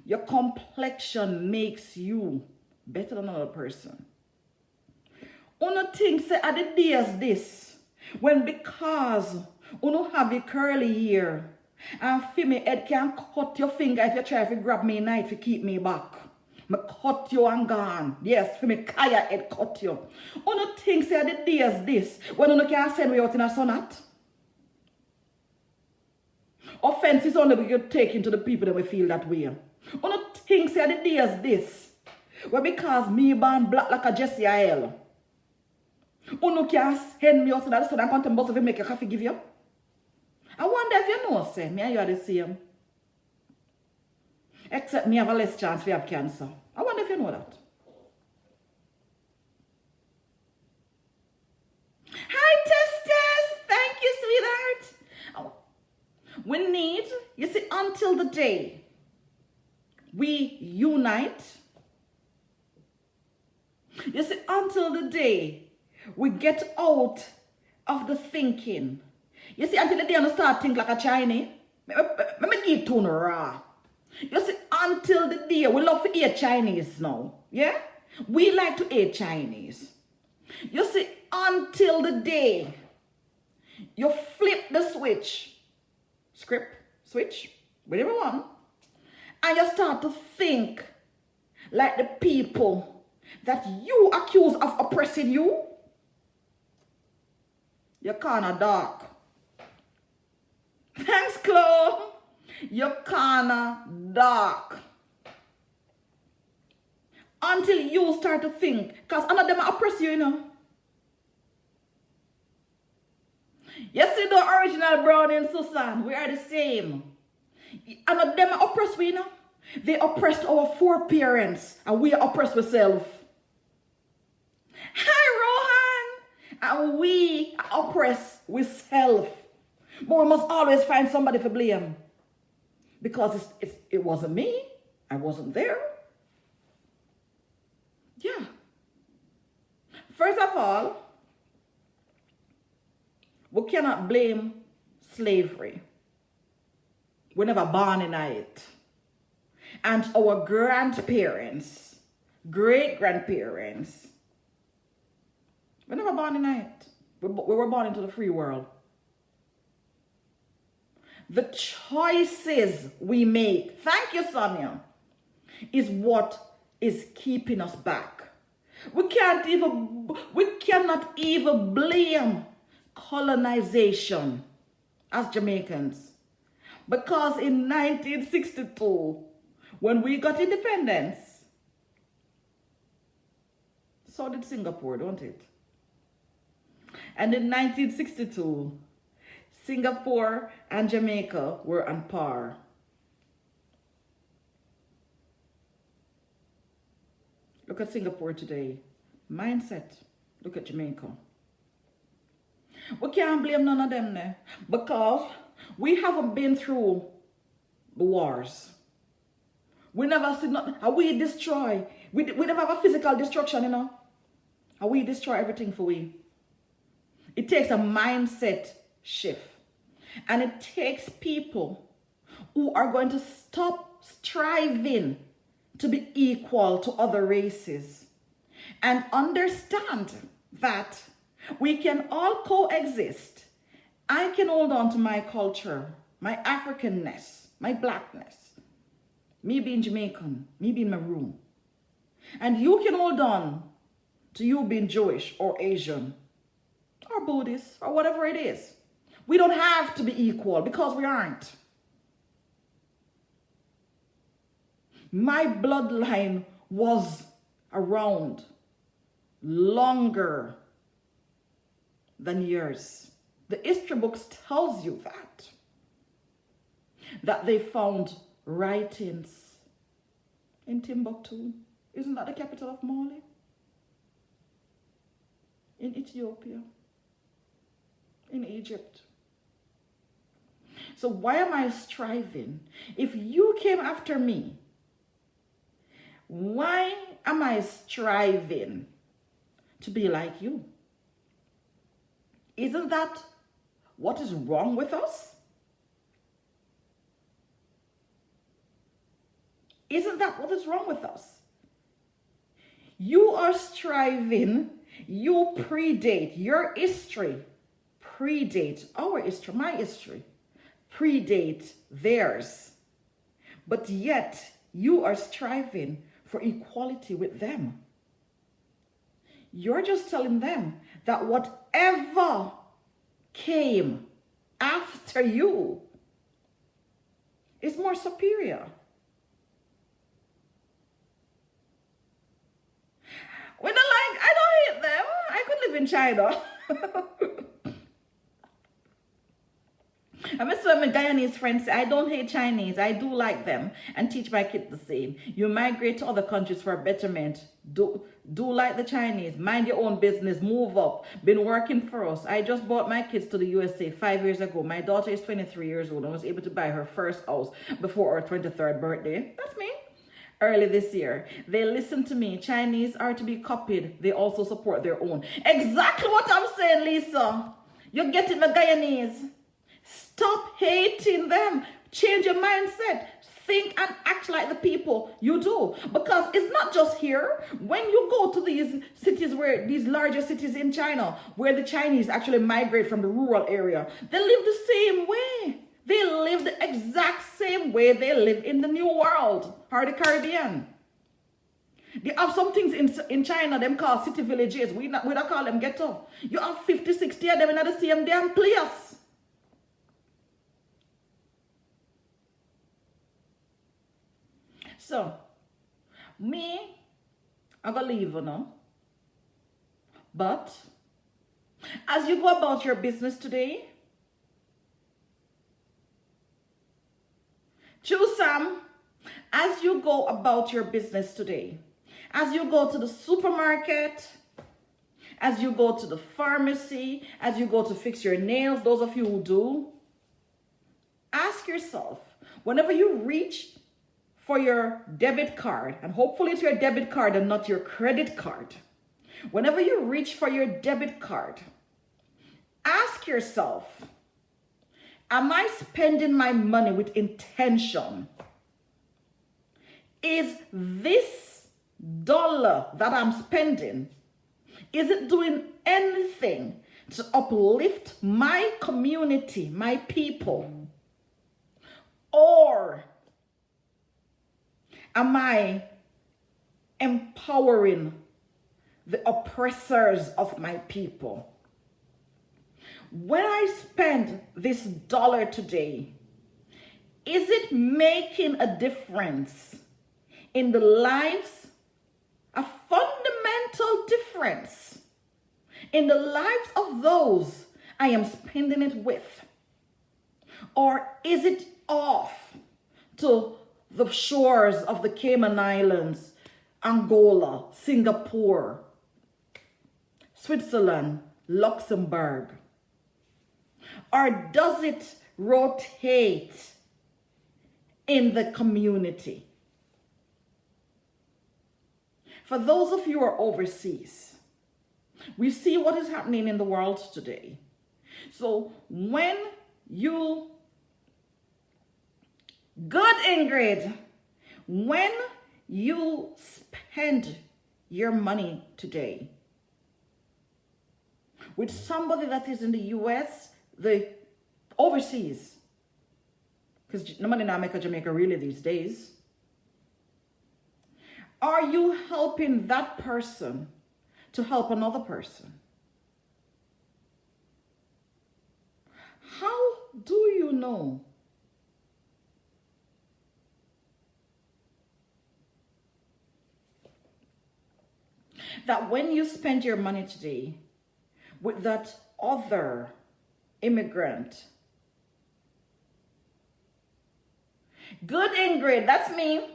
your complexion makes you better than another person. Uno think say at the days this, when because uno have a curly hair, and fi me head can cut your finger if you try to grab me night to keep me back. Me cut you and gone. Yes, for me kaya head cut you. Uno think say at the days this, when uno can send me out in a sonat. Offense is only we can take into the people that we feel that way. Uno think say at the days this, well because me born black like a Jesse L. Uno can send me out in a sonat and come to bus if make a coffee give you. I wonder if you know, say, me and you are the same. Except me have a less chance we have cancer. I wonder if you know that. Hi, Testes. Thank you, sweetheart. We need, you see, until the day we unite. You see, until the day we get out of the thinking. You see, until the day I start think like a Chinese, let me give tune raw. You see, until the day we love to eat Chinese now. Yeah? We like to eat Chinese. You see, until the day you flip the switch, whatever one, and you start to think like the people that you accuse of oppressing you, you're kind of dark. Thanks, Chloe. You're kinda dark. Until you start to think. Because none of them oppress you, you know. You see the original Brownie and Susan, we are the same. None of them oppress we, you know. They oppressed our foreparents and we oppressed ourselves. Hi, Rohan. And we oppress ourselves. But we must always find somebody to blame. Because it wasn't me. I wasn't there. Yeah. First of all, we cannot blame slavery. We never born in it. And our grandparents, great-grandparents, we never born in it. We were born into the free world. The choices we make, thank you, Sonia, is what is keeping us back. We cannot even blame colonization as Jamaicans. Because in 1962, when we got independence, so did Singapore, don't it? And in 1962, Singapore and Jamaica were on par. Look at Singapore today. Mindset. Look at Jamaica. We can't blame none of them there because we haven't been through the wars. We never see nothing. How we destroy. We never have a physical destruction, you know. How we destroy everything for we. It takes a mindset shift. And it takes people who are going to stop striving to be equal to other races and understand that we can all coexist. I can hold on to my culture, my Africanness, my blackness, me being Jamaican, me being Maroon. And you can hold on to you being Jewish or Asian or Buddhist or whatever it is. We don't have to be equal because we aren't. My bloodline was around longer than yours. The history books tells you that they found writings in Timbuktu. Isn't that the capital of Mali? In Ethiopia, in Egypt. So why am I striving? If you came after me, why am I striving to be like you? Isn't that what is wrong with us? Isn't that what is wrong with us? You are striving, you predate, your history predate our history, my history predate theirs. But yet you are striving for equality with them. You're just telling them that whatever came after you is more superior. When I don't hate them. I could live in China. I miss when my Guyanese friends say, I don't hate Chinese. I do like them and teach my kids the same. You migrate to other countries for betterment. Do like the Chinese. Mind your own business. Move up. Been working for us. I just brought my kids to the USA 5 years ago. My daughter is 23 years old and was able to buy her first house before her 23rd birthday. That's me. Early this year, they listen to me. Chinese are to be copied. They also support their own. Exactly what I'm saying, Lisa. You're getting the Guyanese. Stop hating them. Change your mindset. Think and act like the people you do. Because it's not just here. When you go to these cities, where these larger cities in China, where the Chinese actually migrate from the rural area, they live the same way. They live the exact same way they live in the New World or the Caribbean. They have some things in China them call city villages. We don't call them ghetto. You have 50, 60 of them in the same damn place. So, me, I'm going to leave you now. But, as you go about your business today, choose some. As you go about your business today, as you go to the supermarket, as you go to the pharmacy, as you go to fix your nails, those of you who do, ask yourself, whenever you reach for your debit card, and hopefully it's your debit card and not your credit card, whenever you reach for your debit card, ask yourself, am I spending my money with intention? Is this dollar that I'm spending, is it doing anything to uplift my community, my people? Or am I empowering the oppressors of my people? When I spend this dollar today, is it making a difference in the lives, a fundamental difference in the lives of those I am spending it with? Or is it off to the shores of the Cayman Islands, Angola, Singapore, Switzerland, Luxembourg? Or does it rotate in the community? For those of you who are overseas, we see what is happening in the world today. So when you, good Ingrid, when you spend your money today with somebody that is in the US, the overseas, because nobody in America, Jamaica really these days, are you helping that person to help another person? How do you know that when you spend your money today with that other immigrant, good Ingrid, that's me,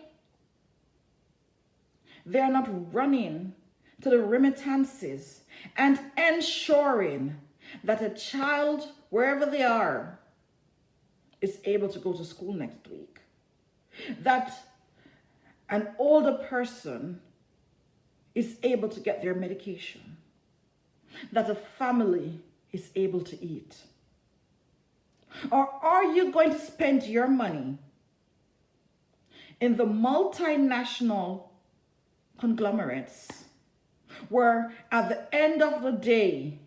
they're not running to the remittances and ensuring that a child, wherever they are, is able to go to school next week, that an older person is able to get their medication, that a family is able to eat? Or are you going to spend your money in the multinational conglomerates where at the end of the day,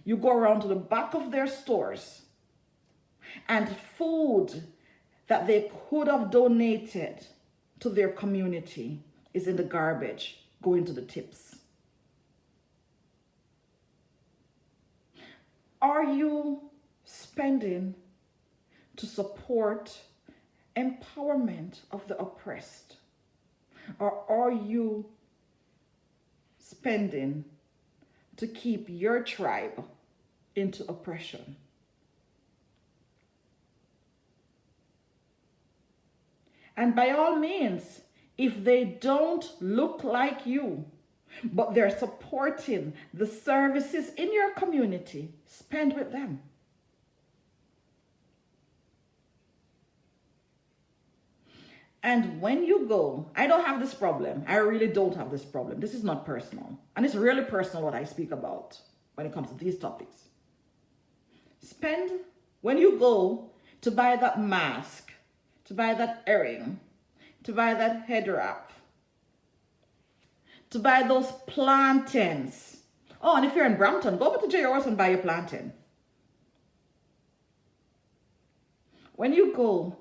you go around to the back of their stores and food that they could have donated to their community is in the garbage, going to the tips. Are you spending to support empowerment of the oppressed? Or are you spending to keep your tribe into oppression? And by all means, if they don't look like you, but they're supporting the services in your community, spend with them. And when you go, I don't have this problem. I really don't have this problem. This is not personal. And it's really personal what I speak about when it comes to these topics. Spend, when you go to buy that mask, to buy that earring, to buy that head wrap, to buy those plantains. Oh, and if you're in Brampton, go over to JRS and buy your plantain. When you go,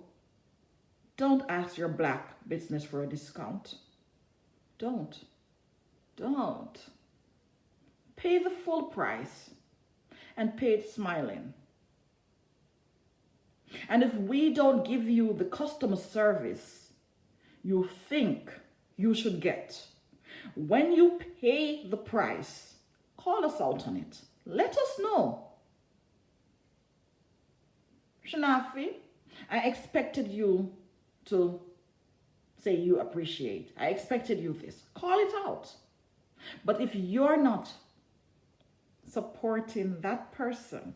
don't ask your black business for a discount. Don't. Pay the full price and pay it smiling. And if we don't give you the customer service you think you should get, when you pay the price, call us out on it. Let us know. Shanafi, I expected you to say you appreciate. I expected you this. Call it out. But if you're not supporting that person,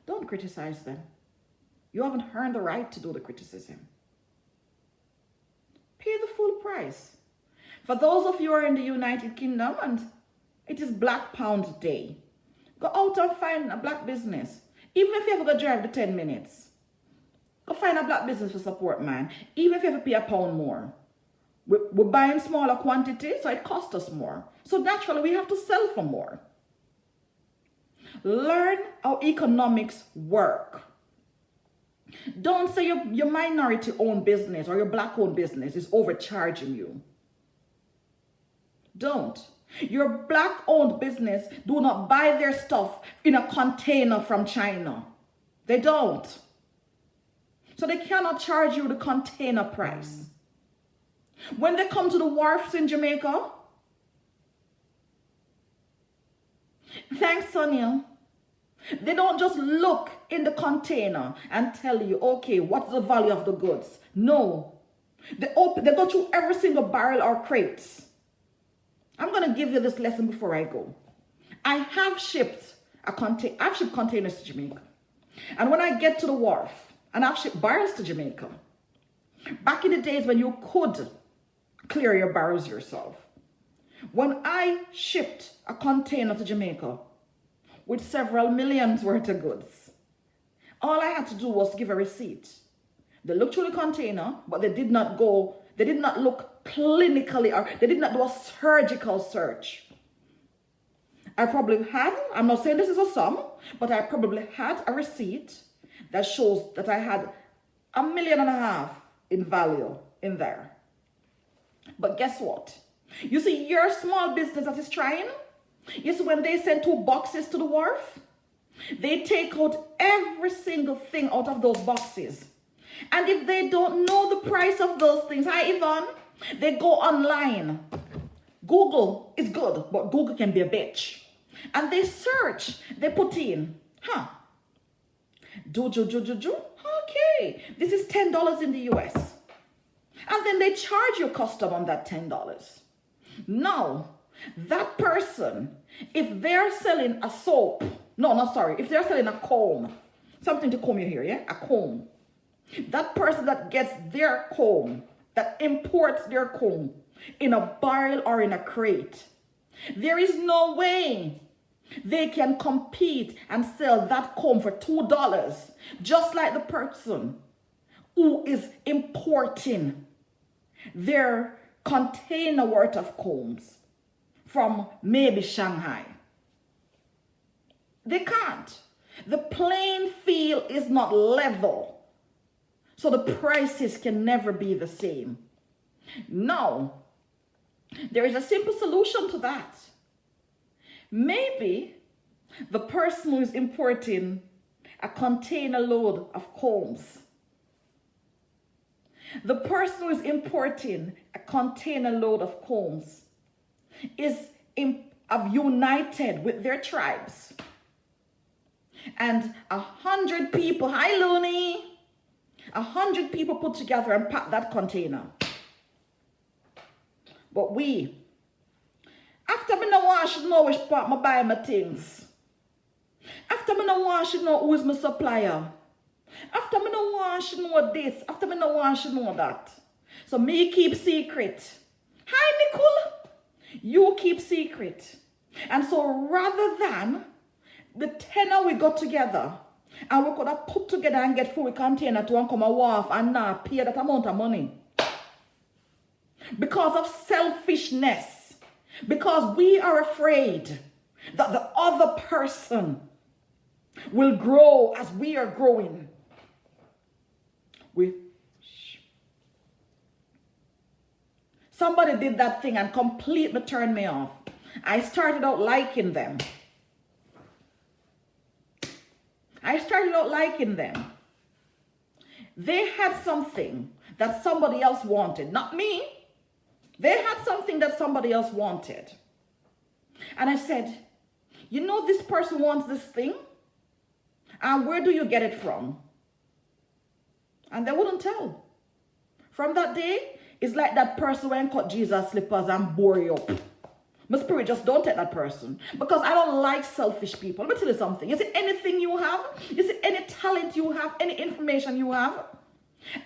don't criticize them. You haven't earned the right to do the criticism. Pay the full price. For those of you who are in the United Kingdom and it is Black Pound Day, go out and find a black business. Even if you have to drive the 10 minutes. Go find a black business to support, man. Even if you have to pay £1 more. We're buying smaller quantity, so it costs us more. So naturally, we have to sell for more. Learn how economics work. Don't say your minority-owned business or your black-owned business is overcharging you. Don't. Your black-owned business do not buy their stuff in a container from China. They don't. So they cannot charge you the container price. When they come to the wharfs in Jamaica, thanks, Sonia, they don't just look in the container and tell you, okay, what's the value of the goods? No. They go through every single barrel or crates. I'm going to give you this lesson before I go. I've shipped containers to Jamaica. And when I get to the wharf, and I've shipped barrels to Jamaica. Back in the days when you could clear your barrels yourself. When I shipped a container to Jamaica with several millions worth of goods, all I had to do was give a receipt. They looked through the container, but they did not look clinically, or they did not do a surgical search. I probably had, I'm not saying this is a sum, but I probably had a receipt that shows that I had $1.5 million in value in there. But guess what? You see, your small business that is trying, you see, when they send 2 boxes to the wharf, they take out every single thing out of those boxes. And if they don't know the price of those things, hi Yvonne, they go online. Google is good, but Google can be a bitch. And they search, they put in, okay, this is $10 in the US. And then they charge your custom on that $10. Now, that person, if they're selling a soap, if they're selling a comb, something to comb your hair, yeah, a comb. That person that gets their comb, that imports their comb in a barrel or in a crate, there is no way they can compete and sell that comb for $2, just like the person who is importing their container worth of combs from maybe Shanghai. They can't. The playing field is not level. So the prices can never be the same. Now, there is a simple solution to that. Maybe the person who is importing a container load of combs, the person who is importing a container load of combs is united with their tribes. And 100 people, hi Looney, 100 people put together and pack that container. But after me no want to know which part I buy my things. After me no want to know who is my supplier. After me no want to know this. After me no want to know that. So me keep secret. Hi Nicole. You keep secret. And so rather than the tenor we got together and we could have put together and get full container to come a wharf and not pay that amount of money. Because of selfishness. Because we are afraid that the other person will grow as we are growing. Somebody did that thing and completely turned me off. I started out liking them. They had something that somebody else wanted, not me. They had something that somebody else wanted. And I said, you know this person wants this thing? And where do you get it from? And they wouldn't tell. From that day, it's like that person went and cut Jesus' slippers and bore you up. My spirit just don't take that person. Because I don't like selfish people. Let me tell you something. Is it anything you have? Is it any talent you have? Any information you have?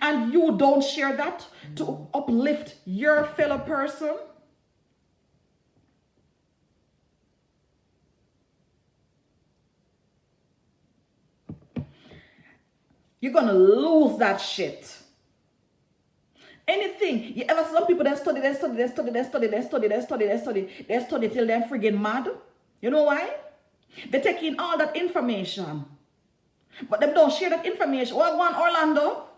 And you don't share that to uplift your fellow person? You're going to lose that shit. Anything. You ever see some people that study till they're friggin' mad? You know why? They take in all that information. But they don't share that information. Well, one Orlando,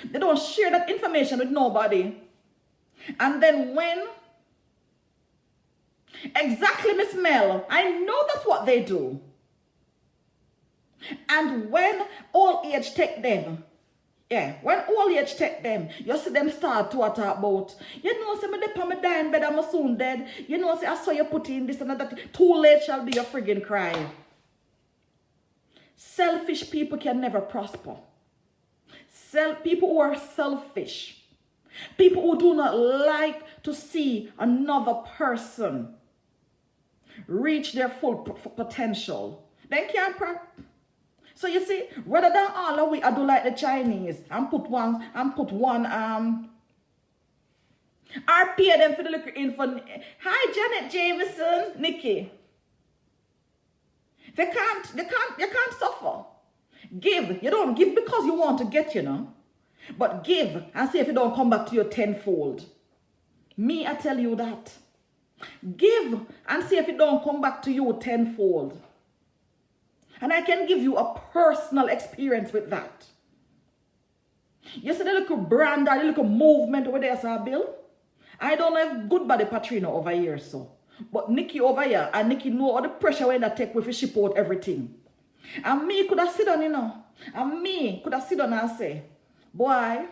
they don't share that information with nobody. And then when exactly, Miss Mel, I know that's what they do. And when old age take them, when old age take them, you see them start to talk about, you know, say me dey on my dying bed, I'm soon dead. You know, say I saw you put in this and that. Too late shall be your friggin' cry. Selfish people can never prosper. People who are selfish, people who do not like to see another person reach their full potential, they can't prosper. So you see, rather than all of we, I do like the Chinese and put one or pay them for the little info. Hi Janet Jameson, Nikki. You can't suffer. Give. You don't give because you want to get, you know. But give and see if it don't come back to you tenfold. Me, I tell you that. Give and see if it don't come back to you tenfold. And I can give you a personal experience with that. You see the little brand, the little movement over there, sir, Bill? I don't have good body Patrina over here, so. But Nikki over here, and Nikki know all the pressure when I take with ship out everything. And me could have sit down, you know. And me could have sit down and say, boy, I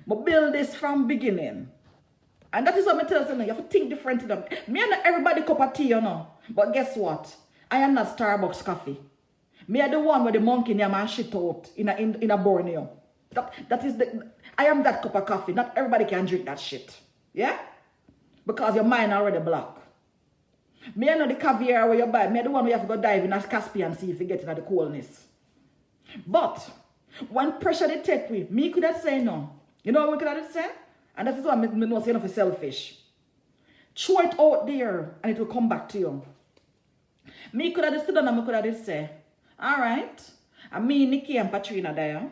build this from beginning. And that is what I tell you, you have to think different to them. Me and everybody cup of tea, you know. But guess what? I am not Starbucks coffee. Me are the one where the monkey name and shit out in a Borneo. That is I am that cup of coffee. Not everybody can drink that shit. Yeah? Because your mind already black. Me are not the caviar where you buy. Me are the one where you have to go dive in a Caspian and see if you get into the coolness. But when pressure they take with, me could have say no. You know what we could have said? And that is why I know say no for selfish. Throw it out there and it will come back to you. Me could have stood down and me could have say, all right. And me, Nikki and Patrina there.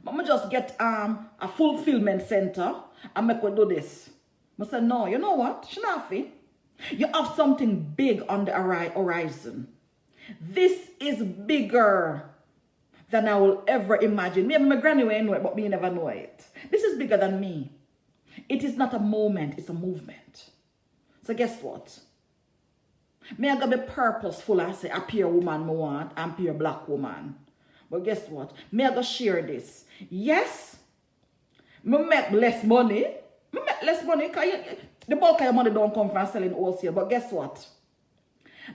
But I just get a fulfillment center and make we do this. I said, no, you know what, Shinafi? You have something big on the horizon. This is bigger than I will ever imagine. Maybe my granny will know it, but me never know it. This is bigger than me. It is not a moment, it's a movement. So guess what? Me I gotta be purposeful and say, appear woman me want, and appear black woman. But guess what? Me I gotta share this. Yes, me make less money. Me make less money because the bulk of your money don't come from selling wholesale. But guess what?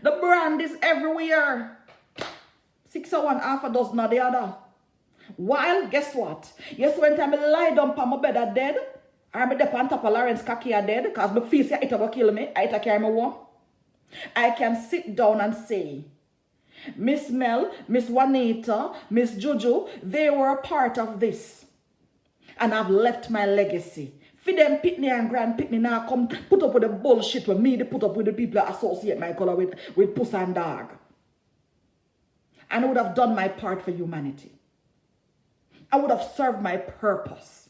The brand is everywhere. 6 or 1, half a dozen of the other. While, guess what? Yes, when time I lie down on my bed are dead, I'm up on top of Lawrence Kaki are dead, because my face it will kill me, I take care of my one. I can sit down and say, Miss Mel, Miss Juanita, Miss Juju, they were a part of this. And I've left my legacy. For them pitney and grand pitney now come put up with the bullshit with me, they put up with the people that associate my color with puss and dog. And I would have done my part for humanity. I would have served my purpose.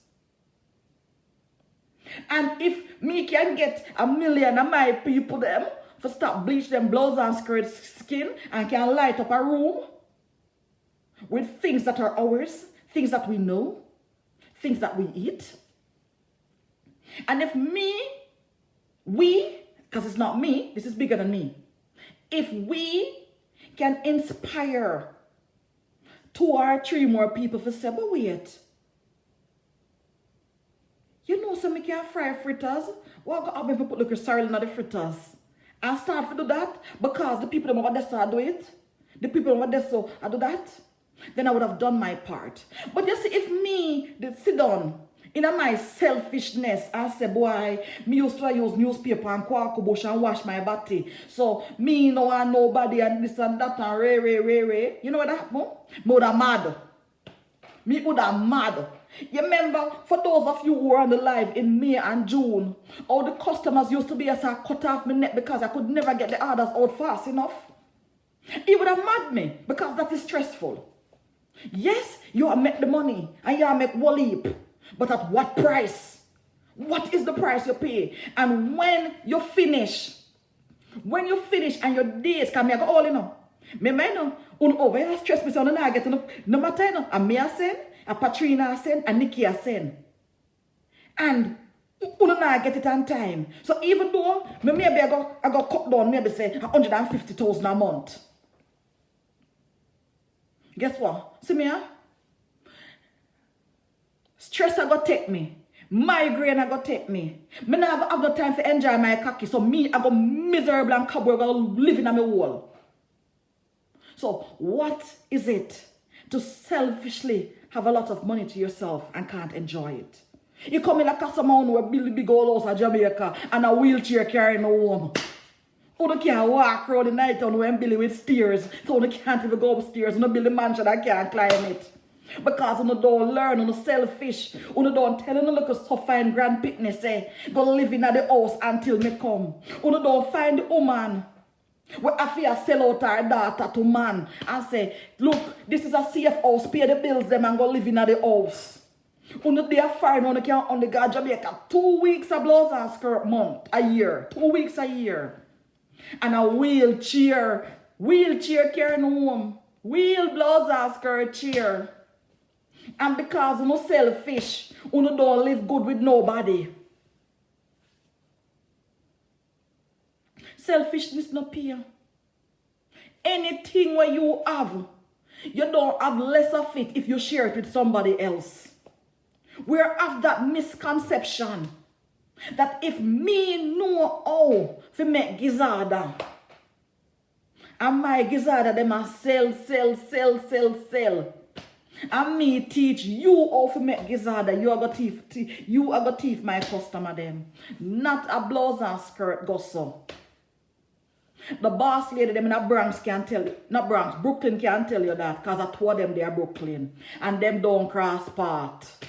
And if me can get 1 million of my people them for stop bleach them blouse and skirt skin and can light up a room with things that are ours, things that we know, things that we eat. And if we, because it's not me, this is bigger than me. If we can inspire 2 or 3 more people to say, but wait, you know, so me can fry fritters. Well, I got to put like a sardine in the fritters. I start to do that because the people that over there do it. The people over there so I do that. Then I would have done my part. But you see, if me did sit down in my selfishness and say, boy, me used to use newspaper and kwaku bush and wash my body. So me no want nobody and this and that and ray. You know what happened? Me would have mad. Me would have mad. You remember, for those of you who were on the live in May and June, all the customers used to be as I cut off my neck because I could never get the orders out fast enough. It would have mad me because that is stressful. Yes, you are make the money and you are make one leap. But at what price? What is the price you pay? And when you finish and your days can make all you know. Me know, over here stress me so I get no matter no. And me I send, a Patrina I send, and Nikki I send. And I get it on time. So even though maybe I go cut down, maybe say 150,000 a month. Guess what? See me here? Stress I go take me. Migraine I go take me. Me not have no time to enjoy my cocky. So me I go miserable and cowboy go living in my wall. So what is it to selfishly have a lot of money to yourself and can't enjoy it? You come in a customer who build a big old house in Jamaica and a wheelchair carrying a home. Who can't walk around the night on when Billy with stairs. So they can't even go upstairs. No build a mansion that can't climb it. Because you don't learn, you selfish. You don't tell you look so fine grand pitney say, go live in the house until me come. You don't find the woman we have to sell out our daughter to man and say, look, this is a safe house, pay the bills them and go live in the house. They are fine, you can only go to Jamaica 2 weeks a blouse and skirt month, a year. 2 weeks a year. And a wheelchair carrying home. Wheel blouse and skirt chair. And because you're selfish, you don't live good with nobody. Selfishness no pay. Anything where you have, you don't have less of it if you share it with somebody else. We have that misconception that if me know how to make gizzarda, and my gizzarda them a sell. And me teach you how to make gizzarda, you are going to teach my customer them. Not a blouse and skirt go so. The boss lady them in the Bronx can tell you, not Bronx, Brooklyn can tell you that because I told them they are Brooklyn. And them don't cross path.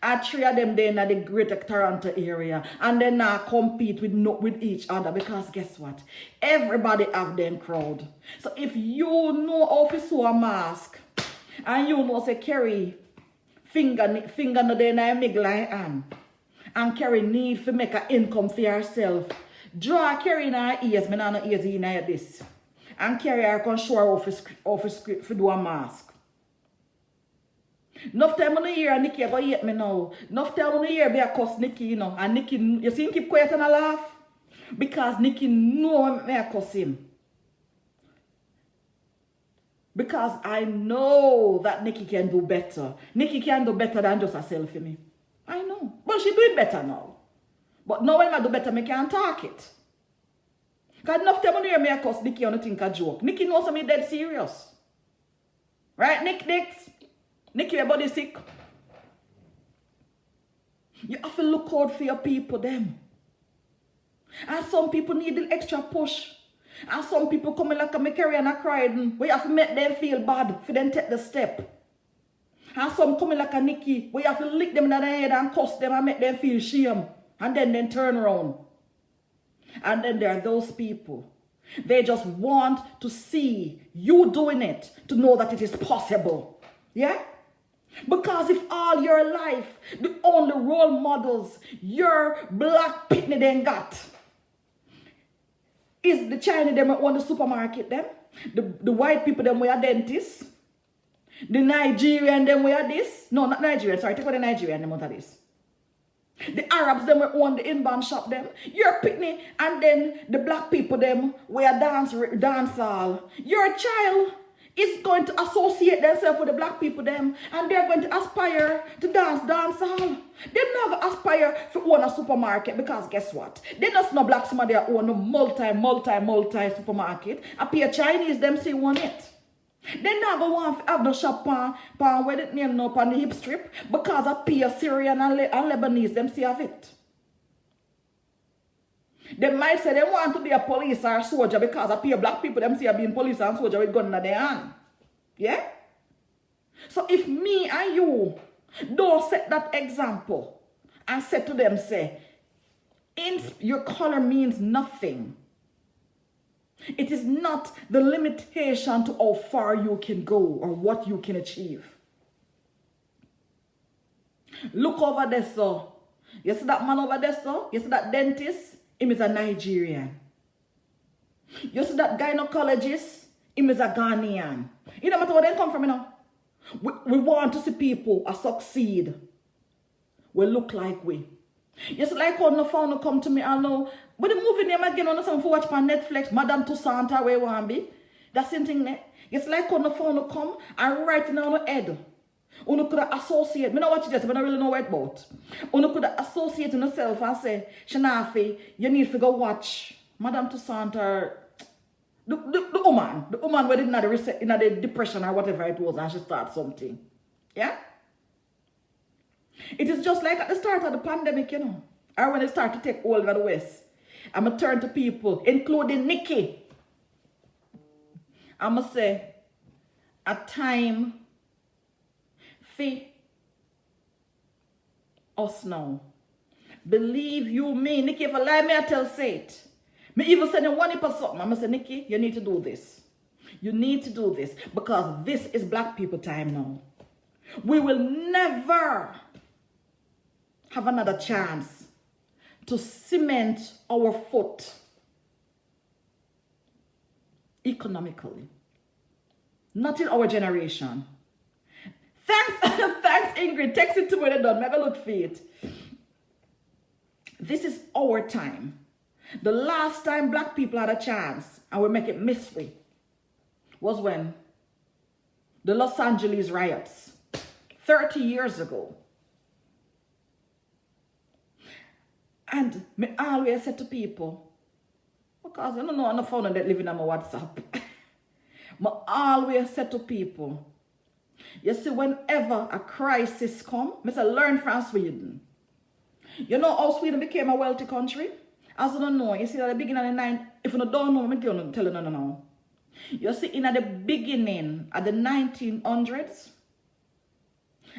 I 3 of them they in the greater Toronto area. And they not compete with each other because guess what? Everybody have them crowd. So if you know how to sew a mask, and you know say carry finger no dey na mig line hand, And Carrie need to make an income for herself. Draw Carrie in her ears, me not no ears in her this. And Carrie her can show her how to do a mask. Enough time when I hear Nikki go hate me now. Enough time when I hear me a cuss Nikki, you know. And Nikki, you see him keep quiet and a laugh? Because Nikki know me a cuss him. Because I know that Nikki can do better. Nikki can do better than just herself for me. I know. But she doing better now. But now when I do better, I can't talk it. Because enough time when you hear me a cuss Nikki, I don't think a joke. Nikki knows I'm dead serious. Right, Nick? Nikki, your body sick. You have to look out for your people, them. And some people need the extra push. And some people coming like a carry and a crying. We have to make them feel bad for them take the step. And some coming like a Nikki. We have to lick them in the head and cuss them and make them feel shame. And then turn around. And then there are those people. They just want to see you doing it to know that it is possible. Yeah? Because if all your life, the only role models your black pitney then got is the Chinese them on the supermarket them, the white people them we are dentists, the Nigerian them we are this, no not Nigerian, sorry, take away the Nigerian them out of this. The Arabs them we own the inbound shop them, your pitney, and then the black people them we are dance hall. Your child is going to associate themselves with the black people them, and they're going to aspire to dance hall. They're not going to aspire to own a supermarket, because guess what? They're not no black somebody that own a multi supermarket. A pair Chinese them say want it. They're not going to want to have no shop on where it name no on the hip strip, because a pair Syrian and Lebanese them say have it. They might say they want to be a police or a soldier because a few black people them see being police and soldier with gun in their hand. Yeah? So if me and you don't set that example and say to them, say, your color means nothing. It is not the limitation to how far you can go or what you can achieve. Look over there, so. You see that man over there, so? You see that dentist? Him is a Nigerian. You see that gynecologist? Him is a Ghanaian. It don't matter where they come from, you know. We want to see people succeed. We look like we. You see, like on the phone come to me, I know. But the movie name again on something for watch on Netflix, Madame Toussaint, where you want to be. That's the thing there. It's like on the phone come and write it on the head. You could associate, I don't watch it, but I don't really know what it's about. You could associate yourself and say, Shanafi, you need to go watch Madame Toussaint or the woman where in the depression or whatever it was and she started something. Yeah? It is just like at the start of the pandemic, you know, or when it started to take hold of the West. I'm going to turn to people, including Nikki. I'm going to say, a time for us now. Believe you me, Nikki, if I lie me, I tell say it. Me even send one for something. I'm going to say, Nikki, you need to do this. You need to do this because this is black people time now. We will never have another chance to cement our foot economically. Not in our generation. Thanks, Ingrid. Text it to me when they're done. Maybe look for it. This is our time. The last time black people had a chance, and we make it mystery, was when the Los Angeles riots, 30 years ago. And me always said to people, because I don't know, I'm not found that living on my WhatsApp. I always said to people, you see, whenever a crisis comes, I say, learn from Sweden. You know how Sweden became a wealthy country? As you don't know, you see, at the beginning of the 9th, if you don't know, I'm going to tell you no. You see, in the beginning, at the 1900s,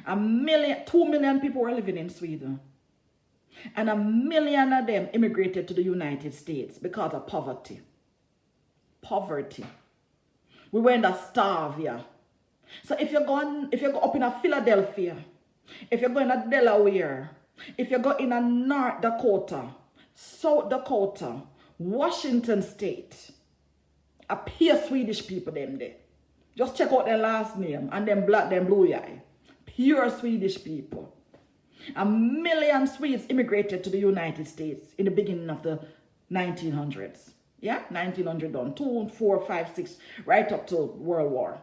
2 million people were living in Sweden. And 1 million of them immigrated to the United States because of poverty. Poverty. We were in the starve here. So if you go up in Philadelphia, if you're going to Delaware, If you go in a North Dakota, South Dakota, Washington State, a pure Swedish people them there. Just check out their last name and them black, them blue eye. Pure Swedish people. 1 million Swedes immigrated to the United States in the beginning of the 1900s. Yeah, 1900 done. 2, 4, 5, 6, right up to World War.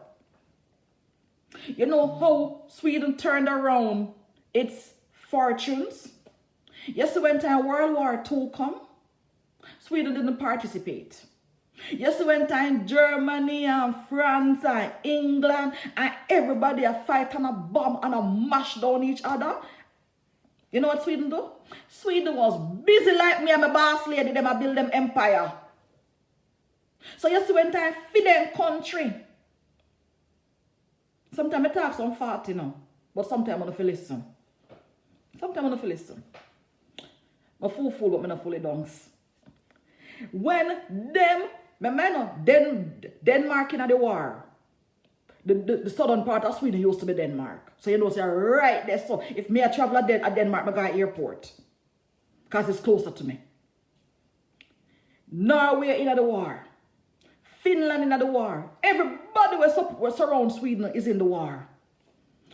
You know how Sweden turned around its fortunes? Yes, when time World War II come, Sweden didn't participate. Yes, when time Germany and France and England and everybody a fight and a bomb and a mash down each other. You know what Sweden do? Sweden was busy like me and my boss lady, them a build them empire. So you see when time feed them country. Sometimes I talk some fart, you know, but sometimes I don't feel listen. Sometimes I don't feel listen. I fool, but I don't fully dunks. When them, remember, Denmark in the war, the southern part of Sweden used to be Denmark. So you know, say right there. So if me I travel at Denmark, I go to airport. Because it's closer to me. Norway in the war. Finland in the war. Everybody was around Sweden is in the war.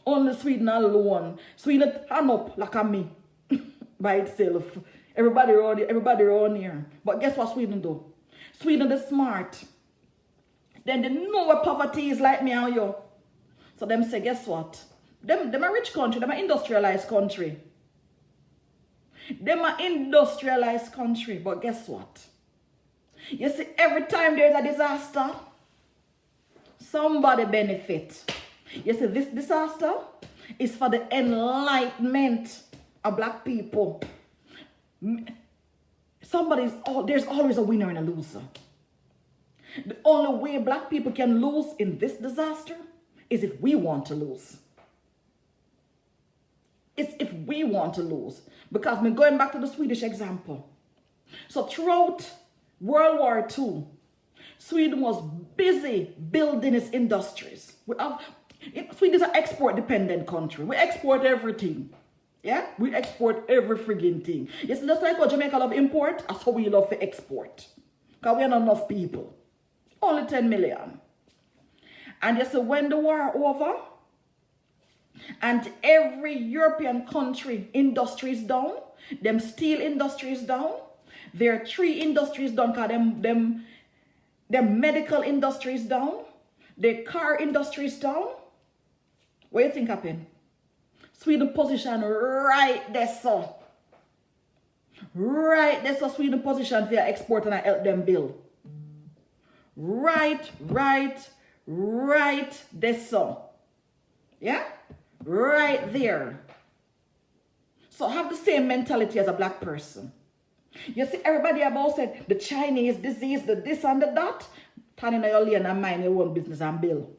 Only Sweden alone. Sweden hand up like a me. By itself. Everybody around here. But guess what Sweden do? Sweden is smart. Then they know what poverty is like me and you. So them say, guess what? Them a rich country. Them a industrialized country. Them a industrialized country. But guess what? You see, every time there's a disaster, somebody benefit. You see, this disaster is for the enlightenment of black people. There's always a winner and a loser. The only way black people can lose in this disaster is if we want to lose. It's if we want to lose. Because we're going back to the Swedish example. So throughout World War II, Sweden was busy building its industries. Sweden is an export-dependent country. We export everything. Yeah? We export every frigging thing. It's just like how Jamaica love import, that's how we love to export. Because we are not enough people. Only 10 million. And you see, when the war over, and every European country industry is down, them steel industry is down, there are 3 industries down, because them medical industry is down, the car industry is down. What do you think happened? Sweden position right there, so. Right there, so Sweden position for export and I help them build. Right there, so. Yeah? Right there. So have the same mentality as a black person. You see, everybody about said the Chinese disease, the this and the that. Turning your lane and mind your own business and bill.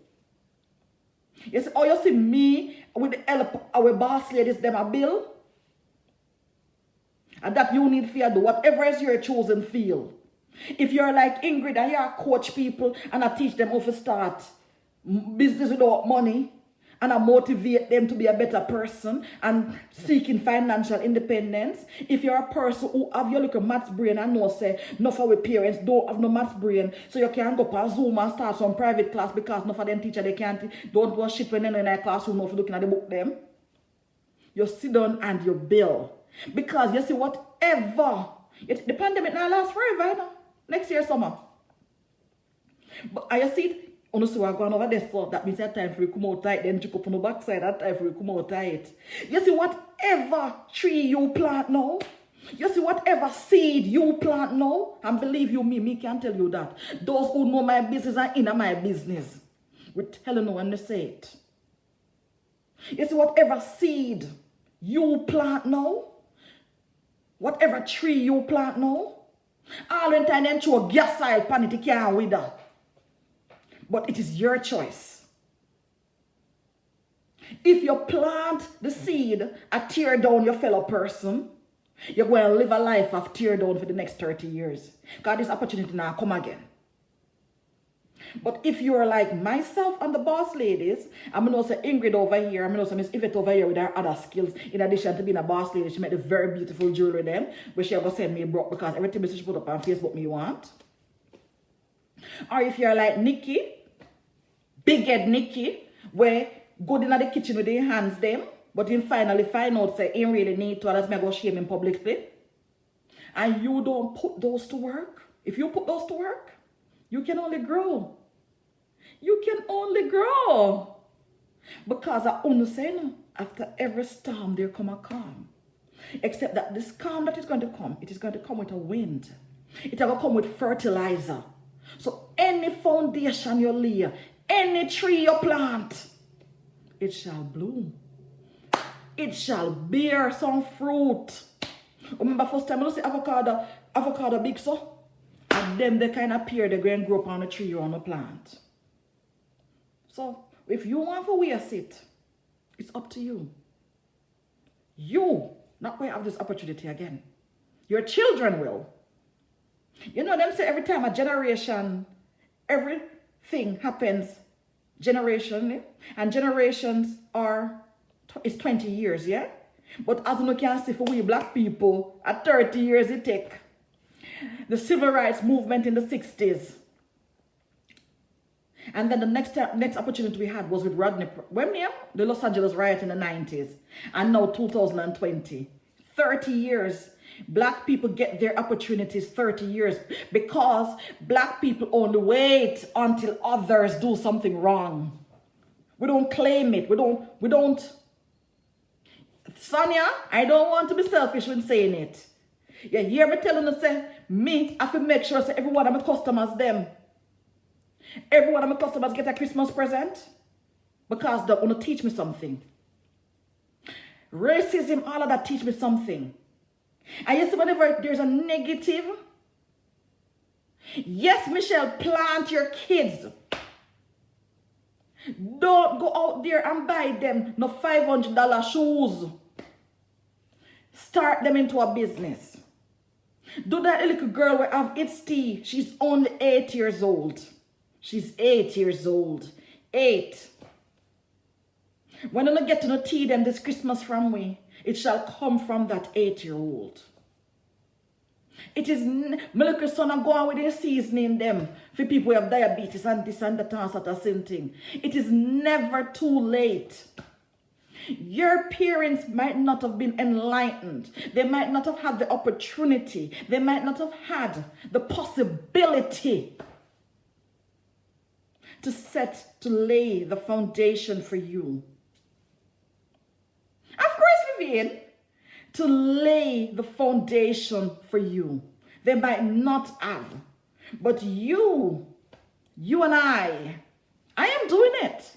You see, you see me with the help of our boss ladies, them a bill. And that you need to do whatever is your chosen field. If you're like Ingrid and you coach people and I teach them how to start business without money, and I motivate them to be a better person and seeking financial independence. If you're a person who have your little maths brain and know say, enough of our parents don't have no maths brain, so you can go on Zoom and start some private class because enough of them teacher they can't, don't do shit when they're in a classroom if you're looking at the book them. You sit down and you bill. Because you see whatever, the pandemic now lasts forever, you know? Next year summer. But you see it, honestly, we're going over there, so that means that time for you come out tight, then you up on the backside, that time for you come out tight. You see, whatever tree you plant now, you see, whatever seed you plant now, and believe you me can tell you that. Those who know my business are in my business. We're telling you when they say it. You see, whatever seed you plant now, whatever tree you plant now, all the time then throw gas oil pan it, you can't wither. But it is your choice. If you plant the seed and tear down your fellow person, you're going to live a life of tear down for the next 30 years. Because this opportunity now come again. But if you're like myself and the boss ladies, I'm going to say Ingrid over here, I'm going to say Miss Yvette over here with her other skills. In addition to being a boss lady, she made a very beautiful jewelry then, where she ever send me broke because everything she put up on Facebook me want. Or if you're like Nikki, big head Nikki, where good in the kitchen with their hands them, but then finally find out say ain't really need to, let's me go shame him publicly. And you don't put those to work. If you put those to work, you can only grow. You can only grow. Because I understand after every storm there come a calm. Except that this calm that is going to come, it is going to come with a wind. It will come with fertilizer. So any foundation you lay, any tree you plant, it shall bloom. It shall bear some fruit. Remember first time I see avocado big so? And then they kind of appear, they go and grow up on a tree or on a plant. So if you want to waste it, it's up to you. You not going to have this opportunity again. Your children will. You know them say every time a generation, everything happens generationally. And generations is 20 years, yeah? But as you can see for we black people, at 30 years it take. The civil rights movement in the 60s. And then the next opportunity we had was with Rodney, the Los Angeles riot in the 90s. And now 2020. 30 years. Black people get their opportunities 30 years because black people only wait until others do something wrong. We don't claim it. We don't. Sonia, I don't want to be selfish when saying it. You hear me telling you, say, me, I have to make sure say every one of my customers, every one of my customers get a Christmas present because they're going to teach me something. Racism, all of that teach me something. And you see, whenever there's a negative, yes, Michelle, plant your kids. Don't go out there and buy them no $500 shoes. Start them into a business. Do that little girl who have its tea. She's only 8 years old. She's 8 years old. 8. When you get to no tea them this Christmas from me, it shall come from that 8-year-old. It is, my little son go on with their seasoning them for people who have diabetes and this and that and that same thing. It is never too late. Your parents might not have been enlightened. They might not have had the opportunity. They might not have had the possibility to lay the foundation for you. Of course, Vivian, to lay the foundation for you. They might not have. But you and I am doing it.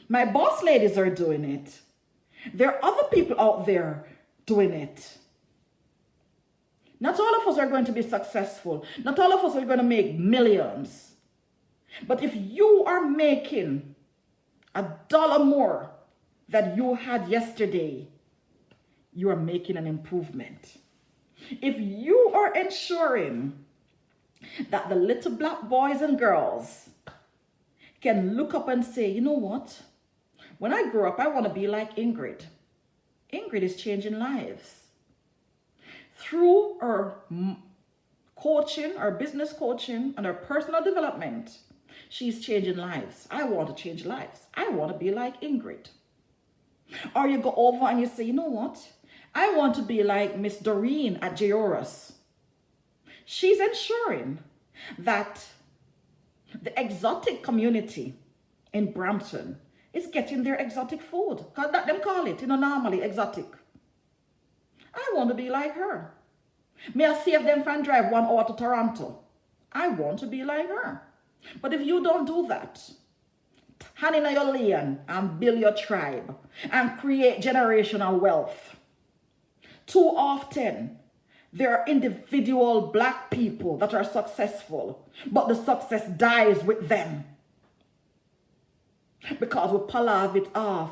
My boss ladies are doing it. There are other people out there doing it. Not all of us are going to be successful. Not all of us are going to make millions. But if you are making $1 more than you had yesterday, you are making an improvement. If you are ensuring that the little black boys and girls can look up and say, you know what? When I grow up, I want to be like Ingrid. Ingrid is changing lives. Through her coaching, her business coaching, and her personal development, she's changing lives. I want to change lives. I want to be like Ingrid. Or you go over and you say, you know what? I want to be like Miss Doreen at Jayorus. She's ensuring that the exotic community in Brampton is getting their exotic food. Because that them call it, normally exotic. I want to be like her. May I save them from drive 1 hour to Toronto? I want to be like her. But if you don't do that, hand in your lane and build your tribe and create generational wealth. Too often, there are individual black people that are successful, but the success dies with them because we palaver it off.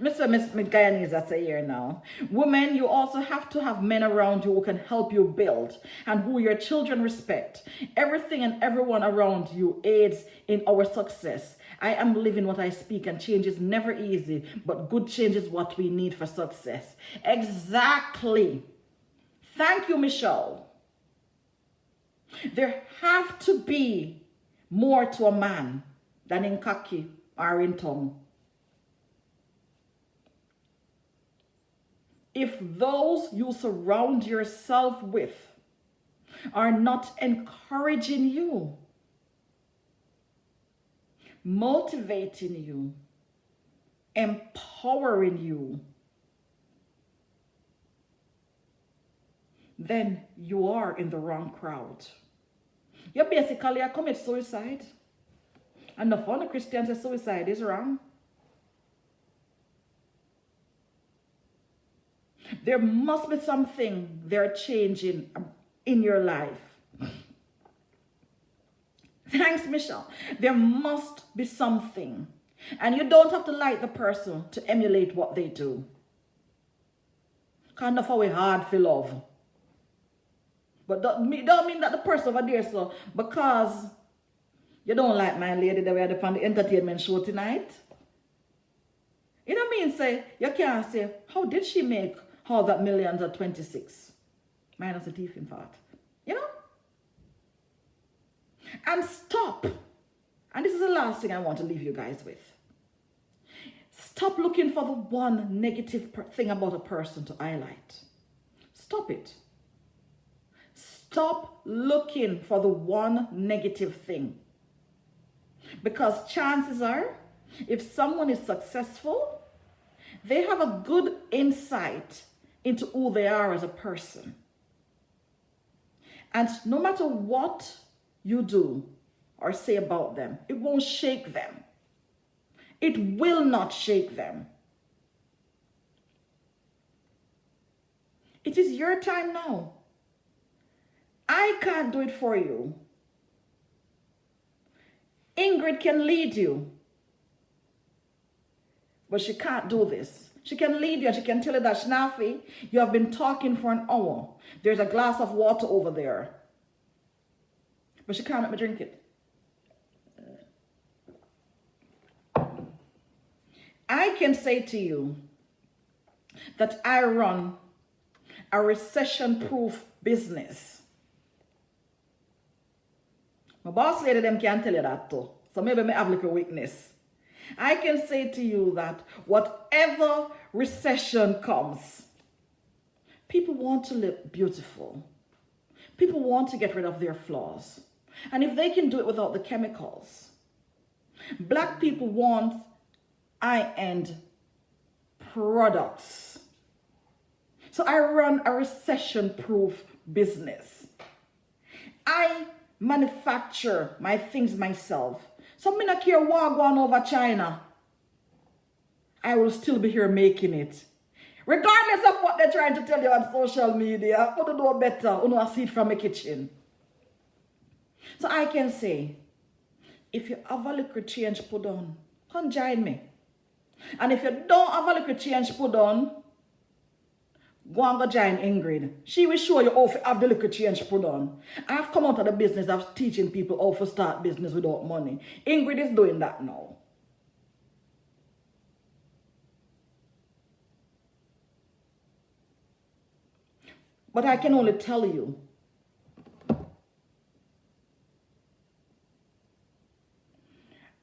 Miss Guyanese, that's a year now. Women, you also have to have men around you who can help you build and who your children respect. Everything and everyone around you aids in our success. I am living what I speak, and change is never easy, but good change is what we need for success. Exactly. Thank you, Michelle. There have to be more to a man than in khaki or in tongue. If those you surround yourself with are not encouraging you, motivating you, empowering you, then you are in the wrong crowd. You basically commit suicide. And the fun of Christians say suicide is wrong. There must be something they're changing in your life. Thanks, Michelle. There must be something. And you don't have to like the person to emulate what they do. Kind of how we hard for love. But don't mean that the person over there, so because you don't like my lady that we had on the entertainment show tonight. You know what I mean? Say, you can't say, how did she make all that millions at 26? Minus the teeth, in fact. You know? And stop. And this is the last thing I want to leave you guys with. Stop looking for the one negative thing about a person to highlight. Stop it. Stop looking for the one negative thing. Because chances are, if someone is successful, they have a good insight into who they are as a person. And no matter what you do or say about them, it won't shake them. It will not shake them. It is your time now. I can't do it for you. Ingrid can lead you. But she can't do this. She can lead you and she can tell you that, Shnafi, you have been talking for an hour. There's a glass of water over there. But she can't let me drink it. I can say to you that I run a recession-proof business. My boss lady them can't tell you that too. So maybe I have a little weakness. I can say to you that whatever recession comes, people want to look beautiful. People want to get rid of their flaws. And if they can do it without the chemicals, Black people want high-end products. So I run a recession-proof business. I manufacture my things myself. So I don't care what going over China. I will still be here making it. Regardless of what they're trying to tell you on social media, I want to do better. I want to see it from my kitchen. So I can say, if you have a little change put on, come join me. And if you don't have a little change put on, go and go join Ingrid. She will show you how to have the little change put on. I've come out of the business of teaching people how to start business without money. Ingrid is doing that now. But I can only tell you,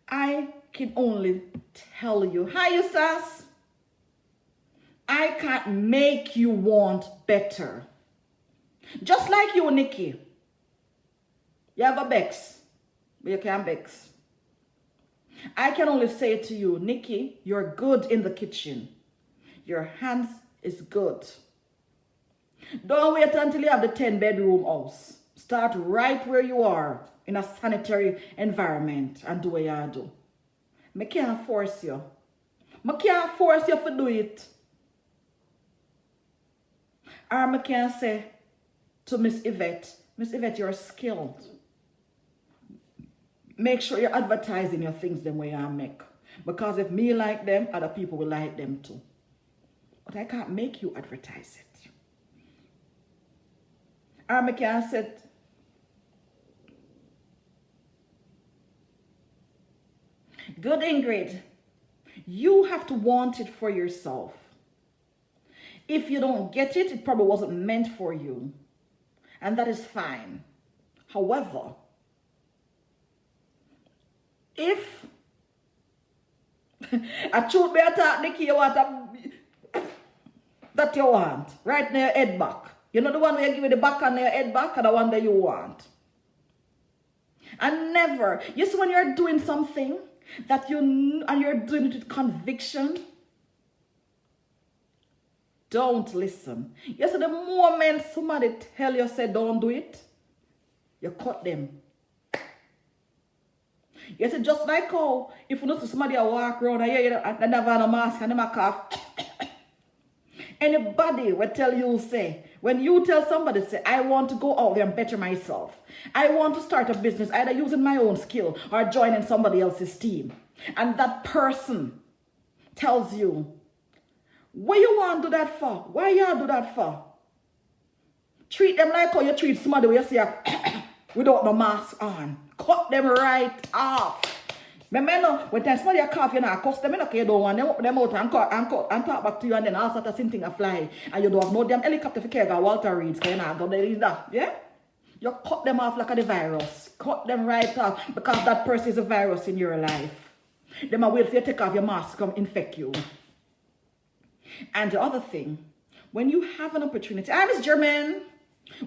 I can only tell you, hi Eustace, I can't make you want better. Just like you, Nikki. You have a Bex, but you can't Bex. I can only say to you, Nikki, you're good in the kitchen. Your hands is good. Don't wait until you have the 10-bedroom house. Start right where you are in a sanitary environment and do what you do. I can't force you. I can't force you to do it. Or I can say to Miss Yvette, you're skilled. Make sure you're advertising your things the way I make. Because if me like them, other people will like them too. But I can't make you advertise it. Or I can say, good Ingrid, you have to want it for yourself. If you don't get it, it probably wasn't meant for you. And that is fine. However, if a truth be attack Nikki, you want that you want, right near your head back. You know the one where you give you the back and your head back, or the one that you want. And never, you see when you're doing something that and you're doing it with conviction, don't listen. You see the moment somebody tell you say don't do it, you cut them. You see, just like how if you notice somebody walk around and you never have a mask and them a cough. Anybody will tell you, say, when you tell somebody, say, I want to go out there and better myself. I want to start a business, either using my own skill or joining somebody else's team. And that person tells you, what you want to do that for? Why you do that for? Treat them like how you treat somebody where you see without no mask on. Cut them right off. Remember, when somebody cough, you know, cuss them, you don't want them open them out and talk back to you, and then all sort of thing fly, and you don't have no damn helicopter for care, Walter Reed's, you know, go there is that, yeah? You cut them off like a virus. Cut them right off, because that person is a virus in your life. They might wait for you to take off your mask to come infect you. And the other thing, when you have an opportunity, I'm Miss German,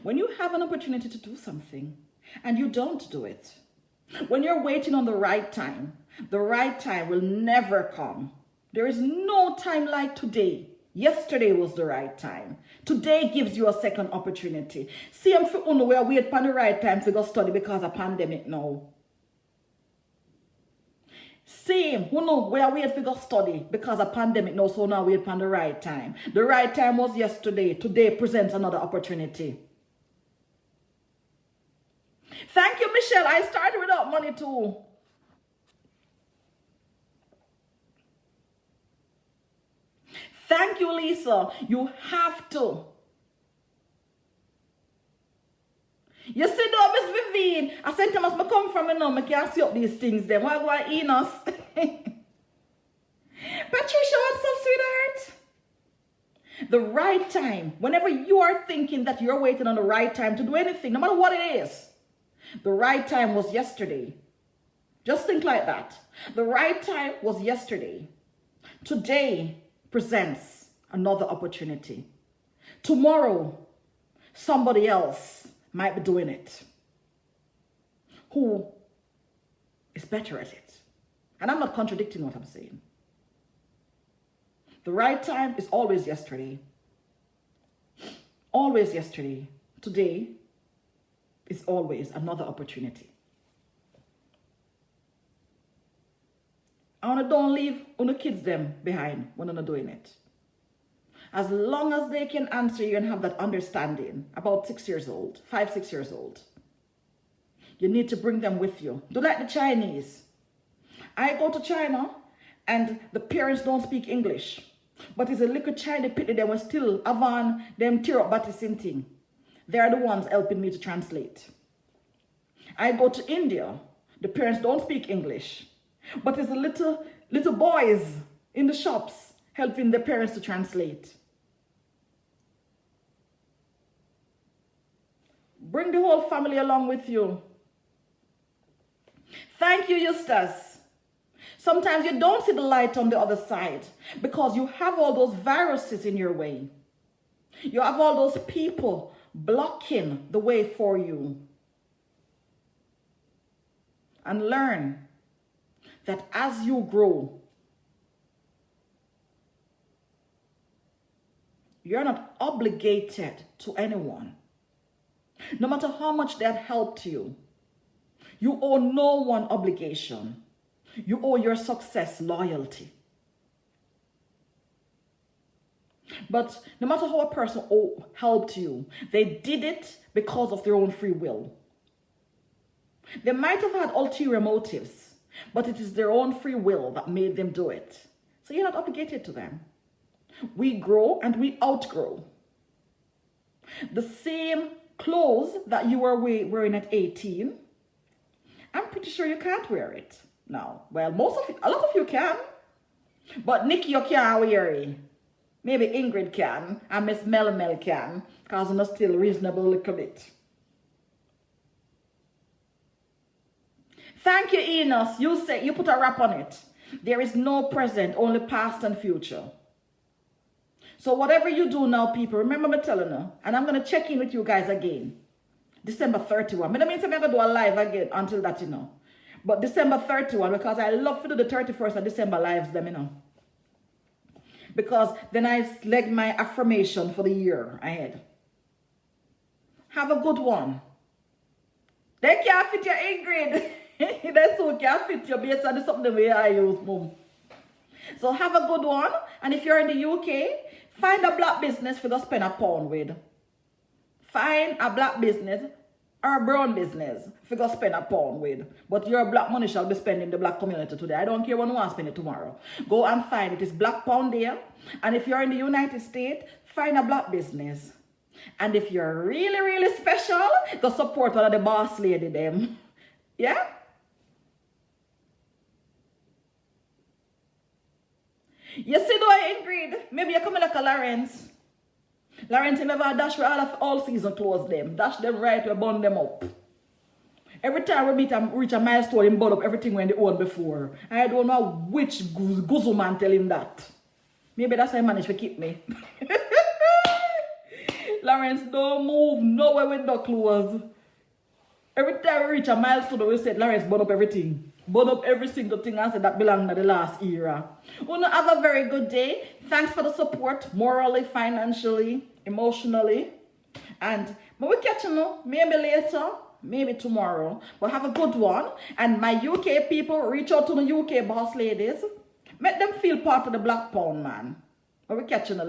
when you have an opportunity to do something, and you don't do it, when you're waiting on the right time will never come. There is no time like today. Yesterday was the right time. Today gives you a second opportunity. See, I'm for we are waiting for the right time to go study because of pandemic now. Same, we are waiting to go study because of pandemic now, so now wait for the right time. The right time was yesterday. Today presents another opportunity. Thank you, Michelle. I started without money too. Thank you, Lisa. You have to. You see, though, Miss Vivian, I said to must come from you now. I can't see up these things. Then why go in us? Patricia, what's up, sweetheart? The right time. Whenever you are thinking that you're waiting on the right time to do anything, no matter what it is. The right time was yesterday. Just think like that. The right time was yesterday. Today presents another opportunity. Tomorrow, somebody else might be doing it who is better at it. And I'm not contradicting what I'm saying. The right time is always yesterday. Always yesterday. Today is always another opportunity. And don't leave on the kids them behind when they're not doing it. As long as they can answer you and have that understanding, about 6 years old, 5, 6 years old, you need to bring them with you. Do like the Chinese. I go to China and the parents don't speak English. But it's a little Chinese pity they were still avan them tear up Battisin thing. They are the ones helping me to translate. I go to India. The parents don't speak English. But it's the little boys in the shops helping their parents to translate. Bring the whole family along with you. Thank you, Eustace. Sometimes you don't see the light on the other side because you have all those viruses in your way. You have all those people blocking the way for you. And learn that as you grow, you're not obligated to anyone. No matter how much that helped you, you owe no one obligation. You owe your success loyalty. But no matter how a person helped you, they did it because of their own free will. They might have had ulterior motives, But it is their own free will that made them do it. So you're not obligated to them. We grow and we outgrow. The same clothes that you were wearing at 18, I'm pretty sure you can't wear it now. Well, a lot of you can. But Nikki, you can't wear it. Maybe Ingrid can, and Miss Mel can, because it's still reasonable little bit. Thank you, Enos. You put a wrap on it. There is no present, only past and future. So whatever you do now, people, remember me telling you, and I'm going to check in with you guys again. December 31. I don't mean I'm going to do a live again until that, you know. But December 31, because I love to do the 31st of December lives, them, you know. Because then I select my affirmation for the year ahead. Have a good one. They can't fit your Ingrid. That's so can't fit your based on something the way I use, mom. So have a good one. And if you're in the UK, find a black business for to spend £1 with. Find a black business or a brown business for to spend £1 with. But your black money shall be spent in the black community today. I don't care when you want to spend it tomorrow. Go and find it. It's Black Pound there. And if you're in the United States, find a black business. And if you're really, really special, go support one of the boss lady them. Yeah? You see though, Ingrid, maybe you come like a Lawrence. Lawrence, you never dash with all season clothes them. Dash them right, we bund them up. Every time we reach a milestone, he bund up everything when they own before. I don't know which guzu man tell him that. Maybe that's how he managed to keep me. Lawrence, don't move nowhere with no clothes. Every time we reach a milestone, we said, Lawrence, bund up everything. Burn up every single thing I said that belonged to the last era. Wanna have a very good day. Thanks for the support, morally, financially, emotionally. And we catch you maybe later, maybe tomorrow. But have a good one. And my UK people, reach out to the UK boss ladies. Make them feel part of the Black Pound, man. But we catch you later.